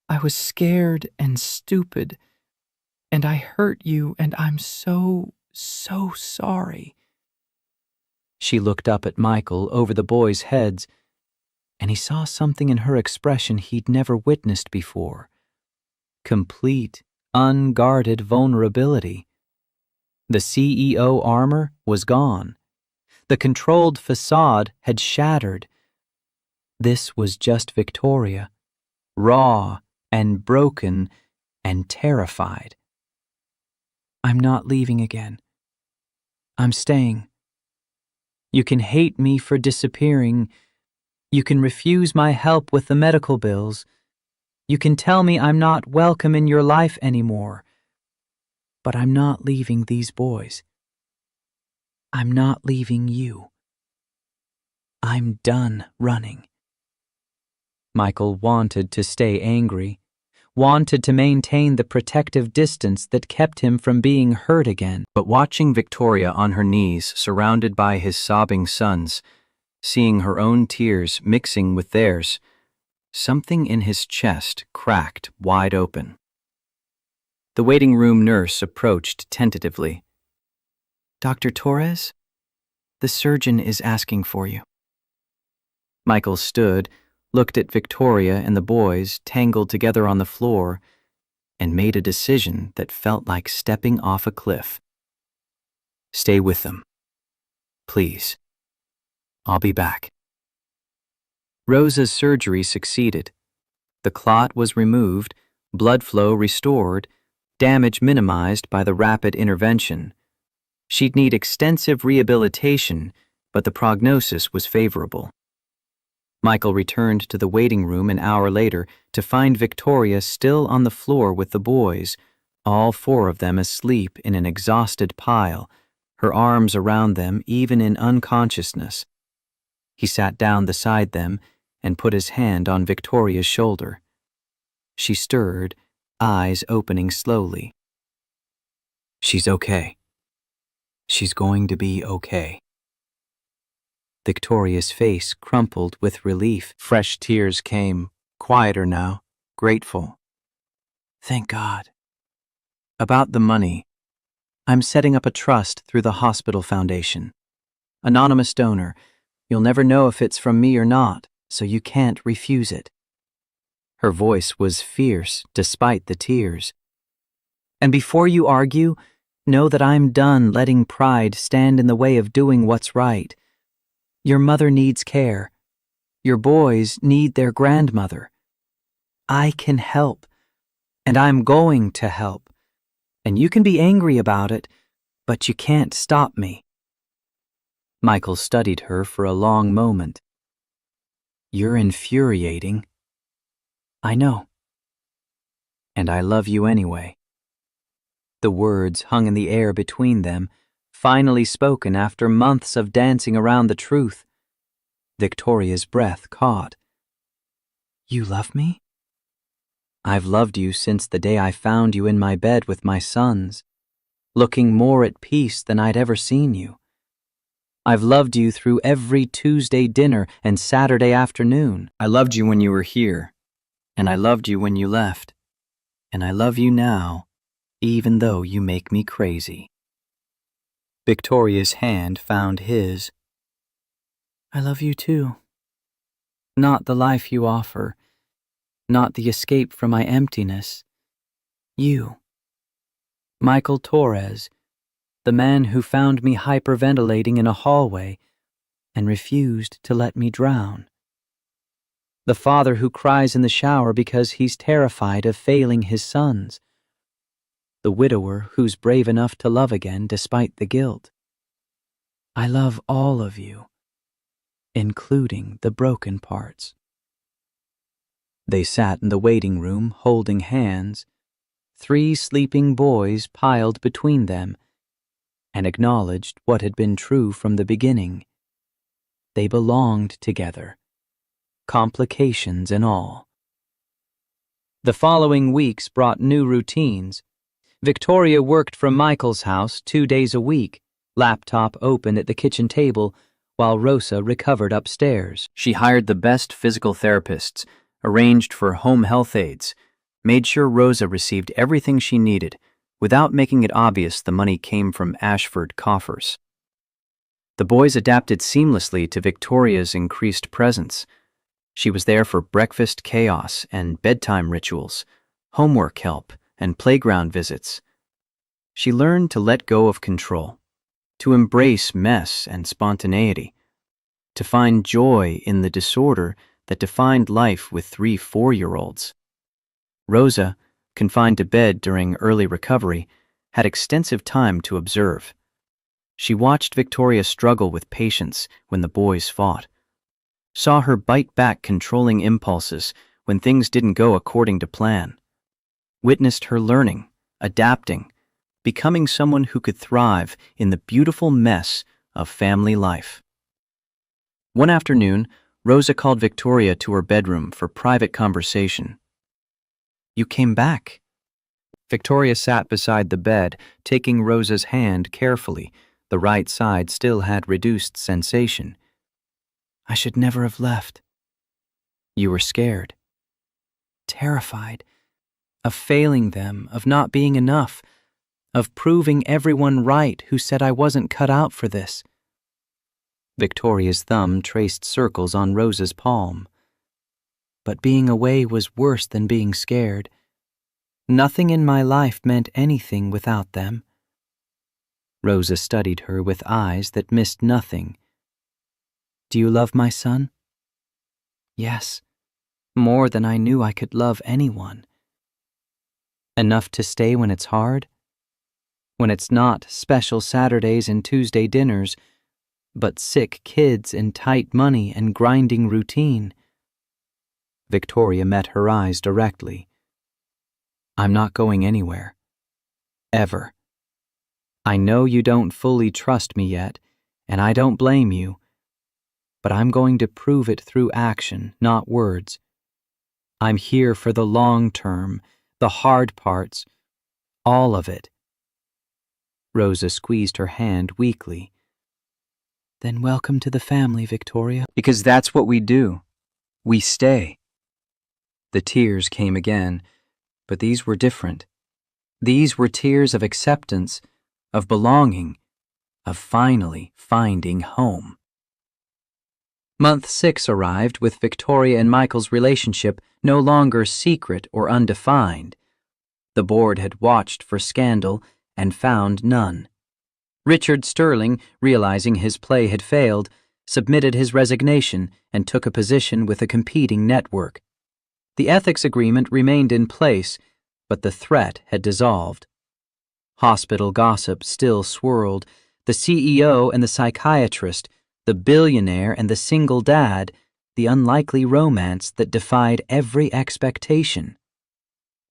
I was scared and stupid, and I hurt you, and I'm so sorry." She looked up at Michael over the boys' heads, and he saw something in her expression he'd never witnessed before. Complete, unguarded vulnerability. The CEO armor was gone. The controlled facade had shattered. This was just Victoria, raw and broken and terrified. "I'm not leaving again. I'm staying. You can hate me for disappearing. You can refuse my help with the medical bills. You can tell me I'm not welcome in your life anymore. But I'm not leaving these boys. I'm not leaving you. I'm done running." Michael wanted to stay angry, wanted to maintain the protective distance that kept him from being hurt again. But watching Victoria on her knees, surrounded by his sobbing sons, seeing her own tears mixing with theirs, something in his chest cracked wide open. The waiting room nurse approached tentatively. "Dr. Torres, the surgeon is asking for you." Michael stood, looked at Victoria and the boys tangled together on the floor, and made a decision that felt like stepping off a cliff. "Stay with them. Please. I'll be back." Rosa's surgery succeeded. The clot was removed, blood flow restored, damage minimized by the rapid intervention. She'd need extensive rehabilitation, but the prognosis was favorable. Michael returned to the waiting room an hour later to find Victoria still on the floor with the boys, all four of them asleep in an exhausted pile, her arms around them even in unconsciousness. He sat down beside them and put his hand on Victoria's shoulder. She stirred, eyes opening slowly. "She's okay. She's going to be okay." Victoria's face crumpled with relief. Fresh tears came, quieter now, grateful. "Thank God." "About the money. I'm setting up a trust through the hospital foundation. Anonymous donor. You'll never know if it's from me or not, so you can't refuse it." Her voice was fierce despite the tears. "And before you argue, know that I'm done letting pride stand in the way of doing what's right. Your mother needs care. Your boys need their grandmother. I can help, and I'm going to help. And you can be angry about it, but you can't stop me." Michael studied her for a long moment. "You're infuriating." "I know. And I love you anyway." The words hung in the air between them, finally spoken after months of dancing around the truth. Victoria's breath caught. "You love me?" "I've loved you since the day I found you in my bed with my sons, looking more at peace than I'd ever seen you. I've loved you through every Tuesday dinner and Saturday afternoon. I loved you when you were here, and I loved you when you left, and I love you now, even though you make me crazy." Victoria's hand found his. I love you too. Not the life you offer, not the escape from my emptiness. You. Michael Torres, the man who found me hyperventilating in a hallway and refused to let me drown. The father who cries in the shower because he's terrified of failing his sons. The widower who's brave enough to love again despite the guilt. I love all of you, including the broken parts. They sat in the waiting room holding hands, 3 sleeping boys piled between them, and acknowledged what had been true from the beginning. They belonged together, complications and all. The following weeks brought new routines. Victoria worked from Michael's house 2 days a week, laptop open at the kitchen table, while Rosa recovered upstairs. She hired the best physical therapists, arranged for home health aides, made sure Rosa received everything she needed, without making it obvious the money came from Ashford coffers. The boys adapted seamlessly to Victoria's increased presence. She was there for breakfast chaos and bedtime rituals, homework help, and playground visits. She learned to let go of control, to embrace mess and spontaneity, to find joy in the disorder that defined life with 3 4-year-olds. Rosa, confined to bed during early recovery, had extensive time to observe. She watched Victoria struggle with patience when the boys fought, saw her bite back controlling impulses when things didn't go according to plan, witnessed her learning, adapting, becoming someone who could thrive in the beautiful mess of family life. One afternoon, Rosa called Victoria to her bedroom for private conversation. You came back. Victoria sat beside the bed, taking Rosa's hand carefully. The right side still had reduced sensation. I should never have left. You were scared. Terrified. Of failing them, of not being enough, of proving everyone right who said I wasn't cut out for this. Victoria's thumb traced circles on Rosa's palm. But being away was worse than being scared. Nothing in my life meant anything without them. Rosa studied her with eyes that missed nothing. Do you love my son? Yes, more than I knew I could love anyone. Enough to stay when it's hard? When it's not special Saturdays and Tuesday dinners, but sick kids and tight money and grinding routine. Victoria met her eyes directly. I'm not going anywhere. Ever. I know you don't fully trust me yet, and I don't blame you, but I'm going to prove it through action, not words. I'm here for the long term, the hard parts, all of it. Rosa squeezed her hand weakly. Then welcome to the family, Victoria. Because that's what we do. We stay. The tears came again, but these were different. These were tears of acceptance, of belonging, of finally finding home. Month 6 arrived with Victoria and Michael's relationship no longer secret or undefined. The board had watched for scandal and found none. Richard Sterling, realizing his play had failed, submitted his resignation and took a position with a competing network. The ethics agreement remained in place, but the threat had dissolved. Hospital gossip still swirled. The CEO and the psychiatrist, the billionaire and the single dad, the unlikely romance that defied every expectation.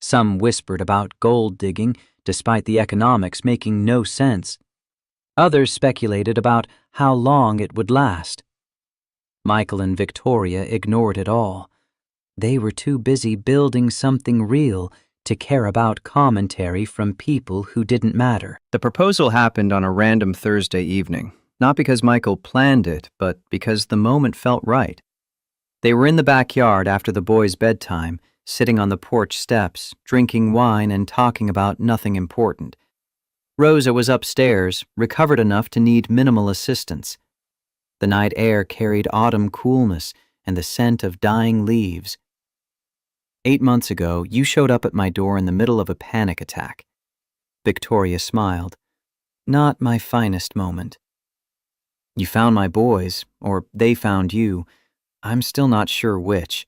Some whispered about gold digging, despite the economics making no sense. Others speculated about how long it would last. Michael and Victoria ignored it all. They were too busy building something real to care about commentary from people who didn't matter. The proposal happened on a random Thursday evening, not because Michael planned it, but because the moment felt right. They were in the backyard after the boys' bedtime, sitting on the porch steps, drinking wine and talking about nothing important. Rosa was upstairs, recovered enough to need minimal assistance. The night air carried autumn coolness and the scent of dying leaves. 8 months ago, you showed up at my door in the middle of a panic attack. Victoria smiled. Not my finest moment. You found my boys, or they found you. I'm still not sure which.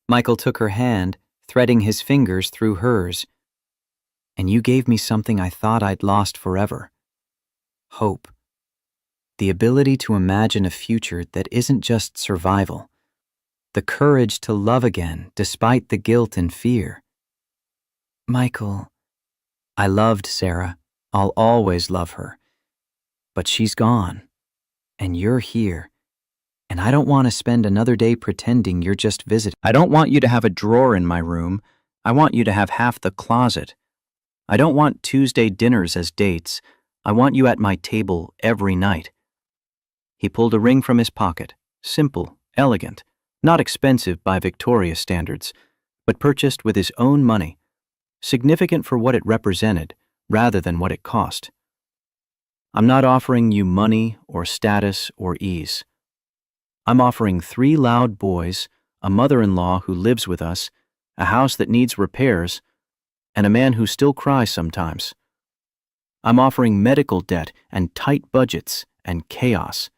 Michael took her hand, threading his fingers through hers. And you gave me something I thought I'd lost forever. Hope. The ability to imagine a future that isn't just survival. The courage to love again despite the guilt and fear. Michael, I loved Sarah. I'll always love her. But she's gone. And you're here. And I don't want to spend another day pretending you're just visiting. I don't want you to have a drawer in my room. I want you to have half the closet. I don't want Tuesday dinners as dates. I want you at my table every night. He pulled a ring from his pocket, simple, elegant, not expensive by Victoria's standards, but purchased with his own money, significant for what it represented rather than what it cost. I'm not offering you money or status or ease. I'm offering 3 loud boys, a mother-in-law who lives with us, a house that needs repairs, and a man who still cries sometimes. I'm offering medical debt and tight budgets and chaos.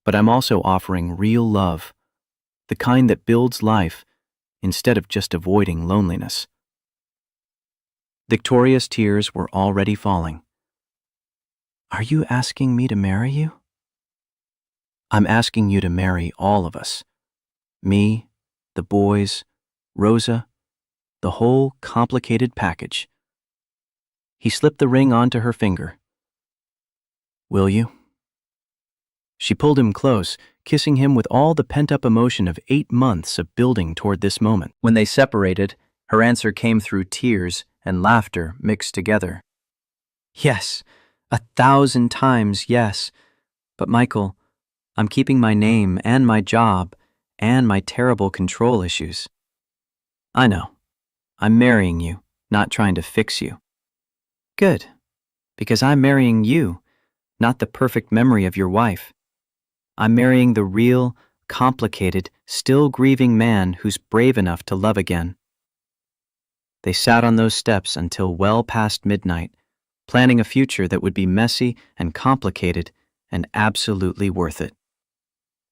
But I'm also offering real love, the kind that builds life instead of just avoiding loneliness. Victoria's tears were already falling. Are you asking me to marry you? I'm asking you to marry all of us. Me, the boys, Rosa, the whole complicated package. He slipped the ring onto her finger. Will you? She pulled him close, kissing him with all the pent-up emotion of 8 months of building toward this moment. When they separated, her answer came through tears and laughter mixed together. Yes, 1,000 times yes. But Michael, I'm keeping my name and my job and my terrible control issues. I know. I'm marrying you, not trying to fix you. Good, because I'm marrying you, not the perfect memory of your wife. I'm marrying the real, complicated, still grieving man who's brave enough to love again. They sat on those steps until well past midnight, planning a future that would be messy and complicated and absolutely worth it.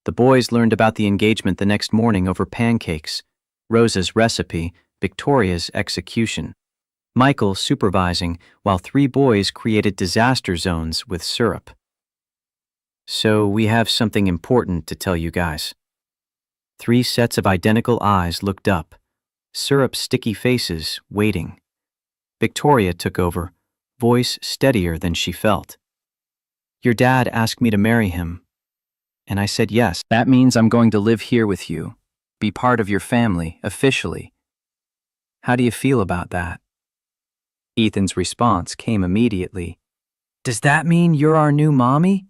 The boys learned about the engagement the next morning over pancakes, Rosa's recipe, Victoria's execution, Michael supervising while 3 boys created disaster zones with syrup. So we have something important to tell you guys. 3 sets of identical eyes looked up, syrup sticky faces waiting. Victoria took over, voice steadier than she felt. Your dad asked me to marry him, and I said yes. That means I'm going to live here with you, be part of your family, officially. How do you feel about that? Ethan's response came immediately. Does that mean you're our new mommy?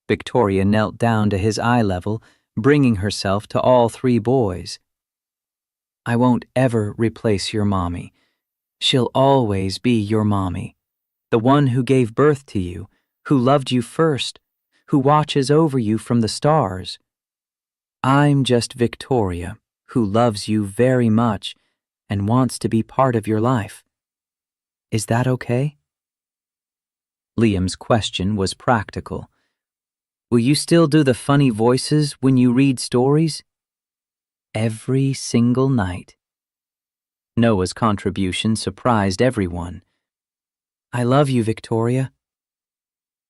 Victoria knelt down to his eye level, bringing herself to all 3 boys. I won't ever replace your mommy. She'll always be your mommy, the one who gave birth to you, who loved you first, who watches over you from the stars. I'm just Victoria, who loves you very much and wants to be part of your life. Is that okay? Liam's question was practical. Will you still do the funny voices when you read stories? Every single night. Noah's contribution surprised everyone. I love you, Victoria.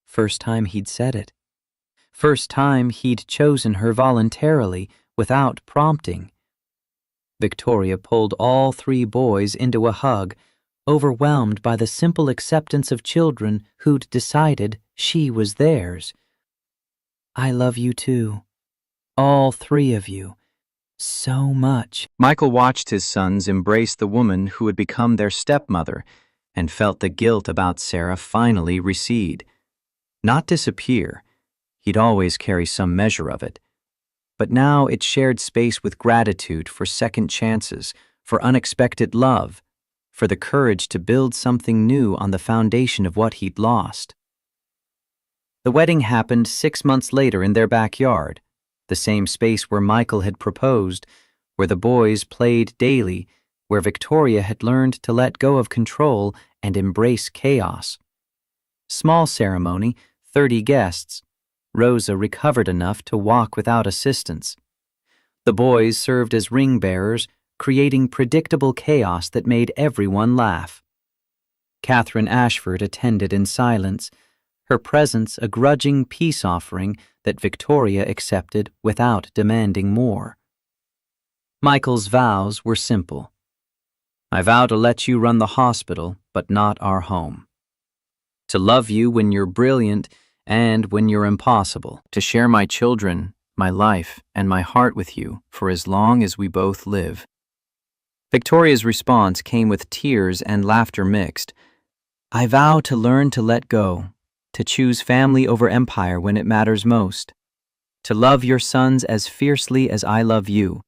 First time he'd said it. First time he'd chosen her voluntarily, without prompting. Victoria pulled all 3 boys into a hug, overwhelmed by the simple acceptance of children who'd decided she was theirs. I love you too. All 3 of you. So much. Michael watched his sons embrace the woman who had become their stepmother and felt the guilt about Sarah finally recede. Not disappear. He'd always carry some measure of it. But now it shared space with gratitude for second chances, for unexpected love, for the courage to build something new on the foundation of what he'd lost. The wedding happened 6 months later in their backyard, the same space where Michael had proposed, where the boys played daily, where Victoria had learned to let go of control and embrace chaos. Small ceremony, 30 guests. Rosa recovered enough to walk without assistance. The boys served as ring bearers, creating predictable chaos that made everyone laugh. Catherine Ashford attended in silence, her presence a grudging peace offering that Victoria accepted without demanding more. Michael's vows were simple. I vow to let you run the hospital, but not our home. To love you when you're brilliant and when you're impossible. To share my children, my life, and my heart with you for as long as we both live. Victoria's response came with tears and laughter mixed. I vow to learn to let go, to choose family over empire when it matters most, to love your sons as fiercely as I love you,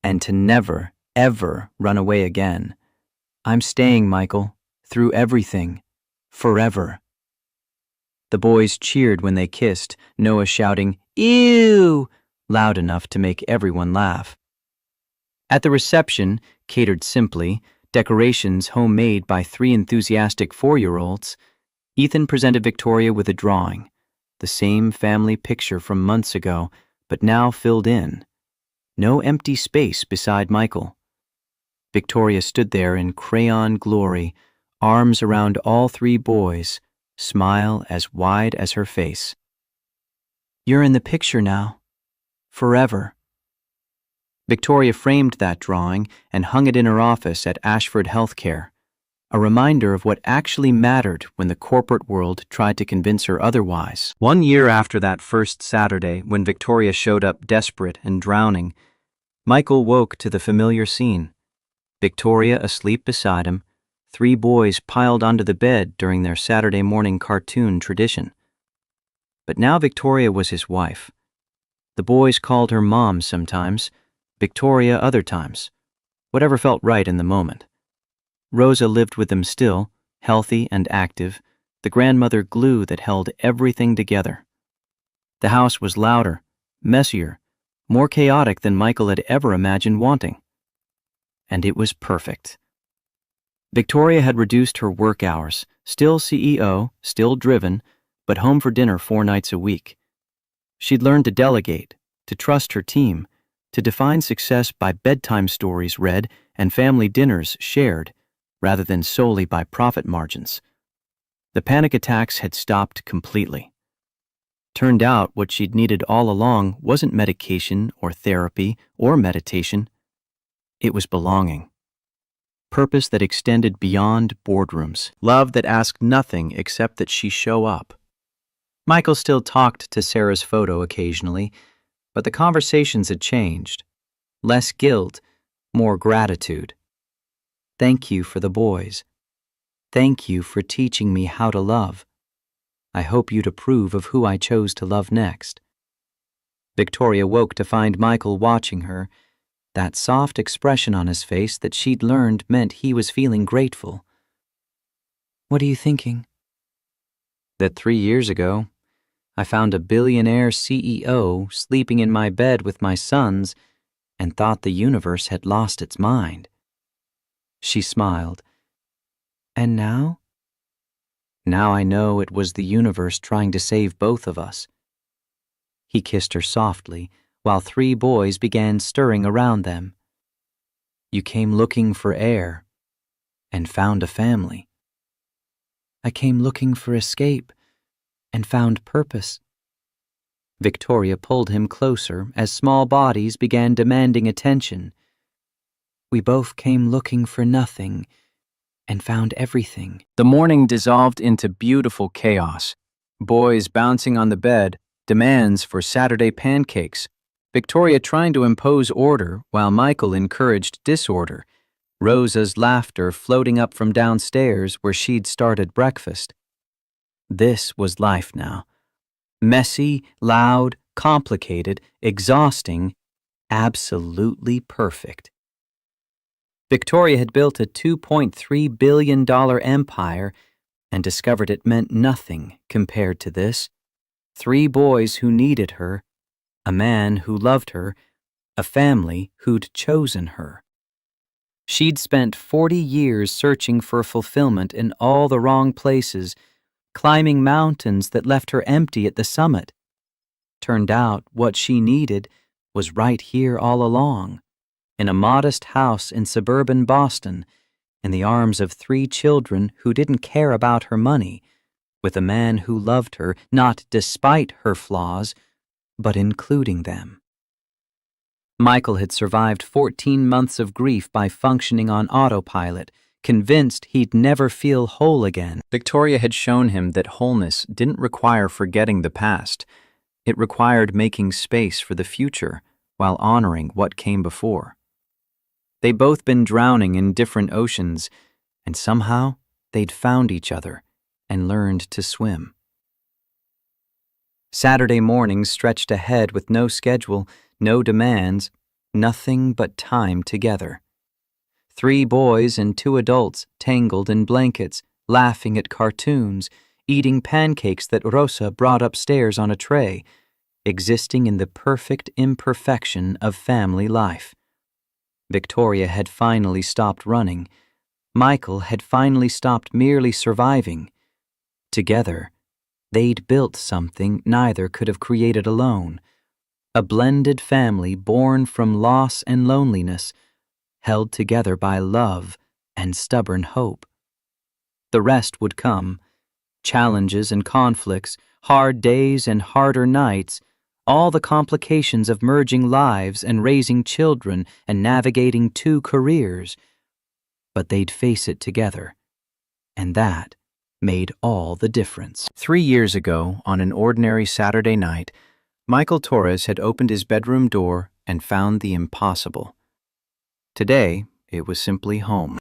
and to never, ever run away again. I'm staying, Michael, through everything, forever. The boys cheered when they kissed, Noah shouting, "Ew!" loud enough to make everyone laugh. At the reception, catered simply, decorations homemade by 3 enthusiastic 4-year-olds, Ethan presented Victoria with a drawing, the same family picture from months ago, but now filled in. No empty space beside Michael. Victoria stood there in crayon glory, arms around all 3 boys, smile as wide as her face. You're in the picture now. Forever. Victoria framed that drawing and hung it in her office at Ashford Healthcare, a reminder of what actually mattered when the corporate world tried to convince her otherwise. 1 year after that first Saturday, when Victoria showed up desperate and drowning, Michael woke to the familiar scene. Victoria asleep beside him, 3 boys piled onto the bed during their Saturday morning cartoon tradition. But now Victoria was his wife. The boys called her Mom sometimes, Victoria other times, whatever felt right in the moment. Rosa lived with them still, healthy and active, the grandmother glue that held everything together. The house was louder, messier, more chaotic than Michael had ever imagined wanting. And it was perfect. Victoria had reduced her work hours, still CEO, still driven, but home for dinner 4 nights a week. She'd learned to delegate, to trust her team, to define success by bedtime stories read and family dinners shared, rather than solely by profit margins. The panic attacks had stopped completely. Turned out what she'd needed all along wasn't medication or therapy or meditation. It was belonging. Purpose that extended beyond boardrooms. Love that asked nothing except that she show up. Michael still talked to Sarah's photo occasionally, but the conversations had changed. Less guilt, more gratitude. Thank you for the boys. Thank you for teaching me how to love. I hope you'd approve of who I chose to love next. Victoria woke to find Michael watching her, that soft expression on his face that she'd learned meant he was feeling grateful. What are you thinking? That 3 years ago, I found a billionaire CEO sleeping in my bed with my sons and thought the universe had lost its mind. She smiled. And now? Now I know it was the universe trying to save both of us. He kissed her softly, while 3 boys began stirring around them. You came looking for air and found a family. I came looking for escape and found purpose. Victoria pulled him closer as small bodies began demanding attention. We both came looking for nothing and found everything. The morning dissolved into beautiful chaos. Boys bouncing on the bed, demands for Saturday pancakes, Victoria trying to impose order while Michael encouraged disorder, Rosa's laughter floating up from downstairs where she'd started breakfast. This was life now. Messy, loud, complicated, exhausting, absolutely perfect. Victoria had built a $2.3 billion empire and discovered it meant nothing compared to this. 3 boys who needed her, a man who loved her, a family who'd chosen her. She'd spent 40 years searching for fulfillment in all the wrong places, climbing mountains that left her empty at the summit. Turned out what she needed was right here all along, in a modest house in suburban Boston, in the arms of 3 children who didn't care about her money, with a man who loved her not despite her flaws, but including them. Michael had survived 14 months of grief by functioning on autopilot, convinced he'd never feel whole again. Victoria had shown him that wholeness didn't require forgetting the past. It required making space for the future while honoring what came before. They'd both been drowning in different oceans, and somehow they'd found each other and learned to swim. Saturday mornings stretched ahead with no schedule, no demands, nothing but time together. 3 boys and 2 adults tangled in blankets, laughing at cartoons, eating pancakes that Rosa brought upstairs on a tray, existing in the perfect imperfection of family life. Victoria had finally stopped running. Michael had finally stopped merely surviving. Together, they'd built something neither could have created alone. A blended family born from loss and loneliness, held together by love and stubborn hope. The rest would come. Challenges and conflicts, hard days and harder nights, all the complications of merging lives and raising children and navigating 2 careers. But they'd face it together, and that made all the difference. 3 years ago, on an ordinary Saturday night, Michael Torres had opened his bedroom door and found the impossible. Today, it was simply home.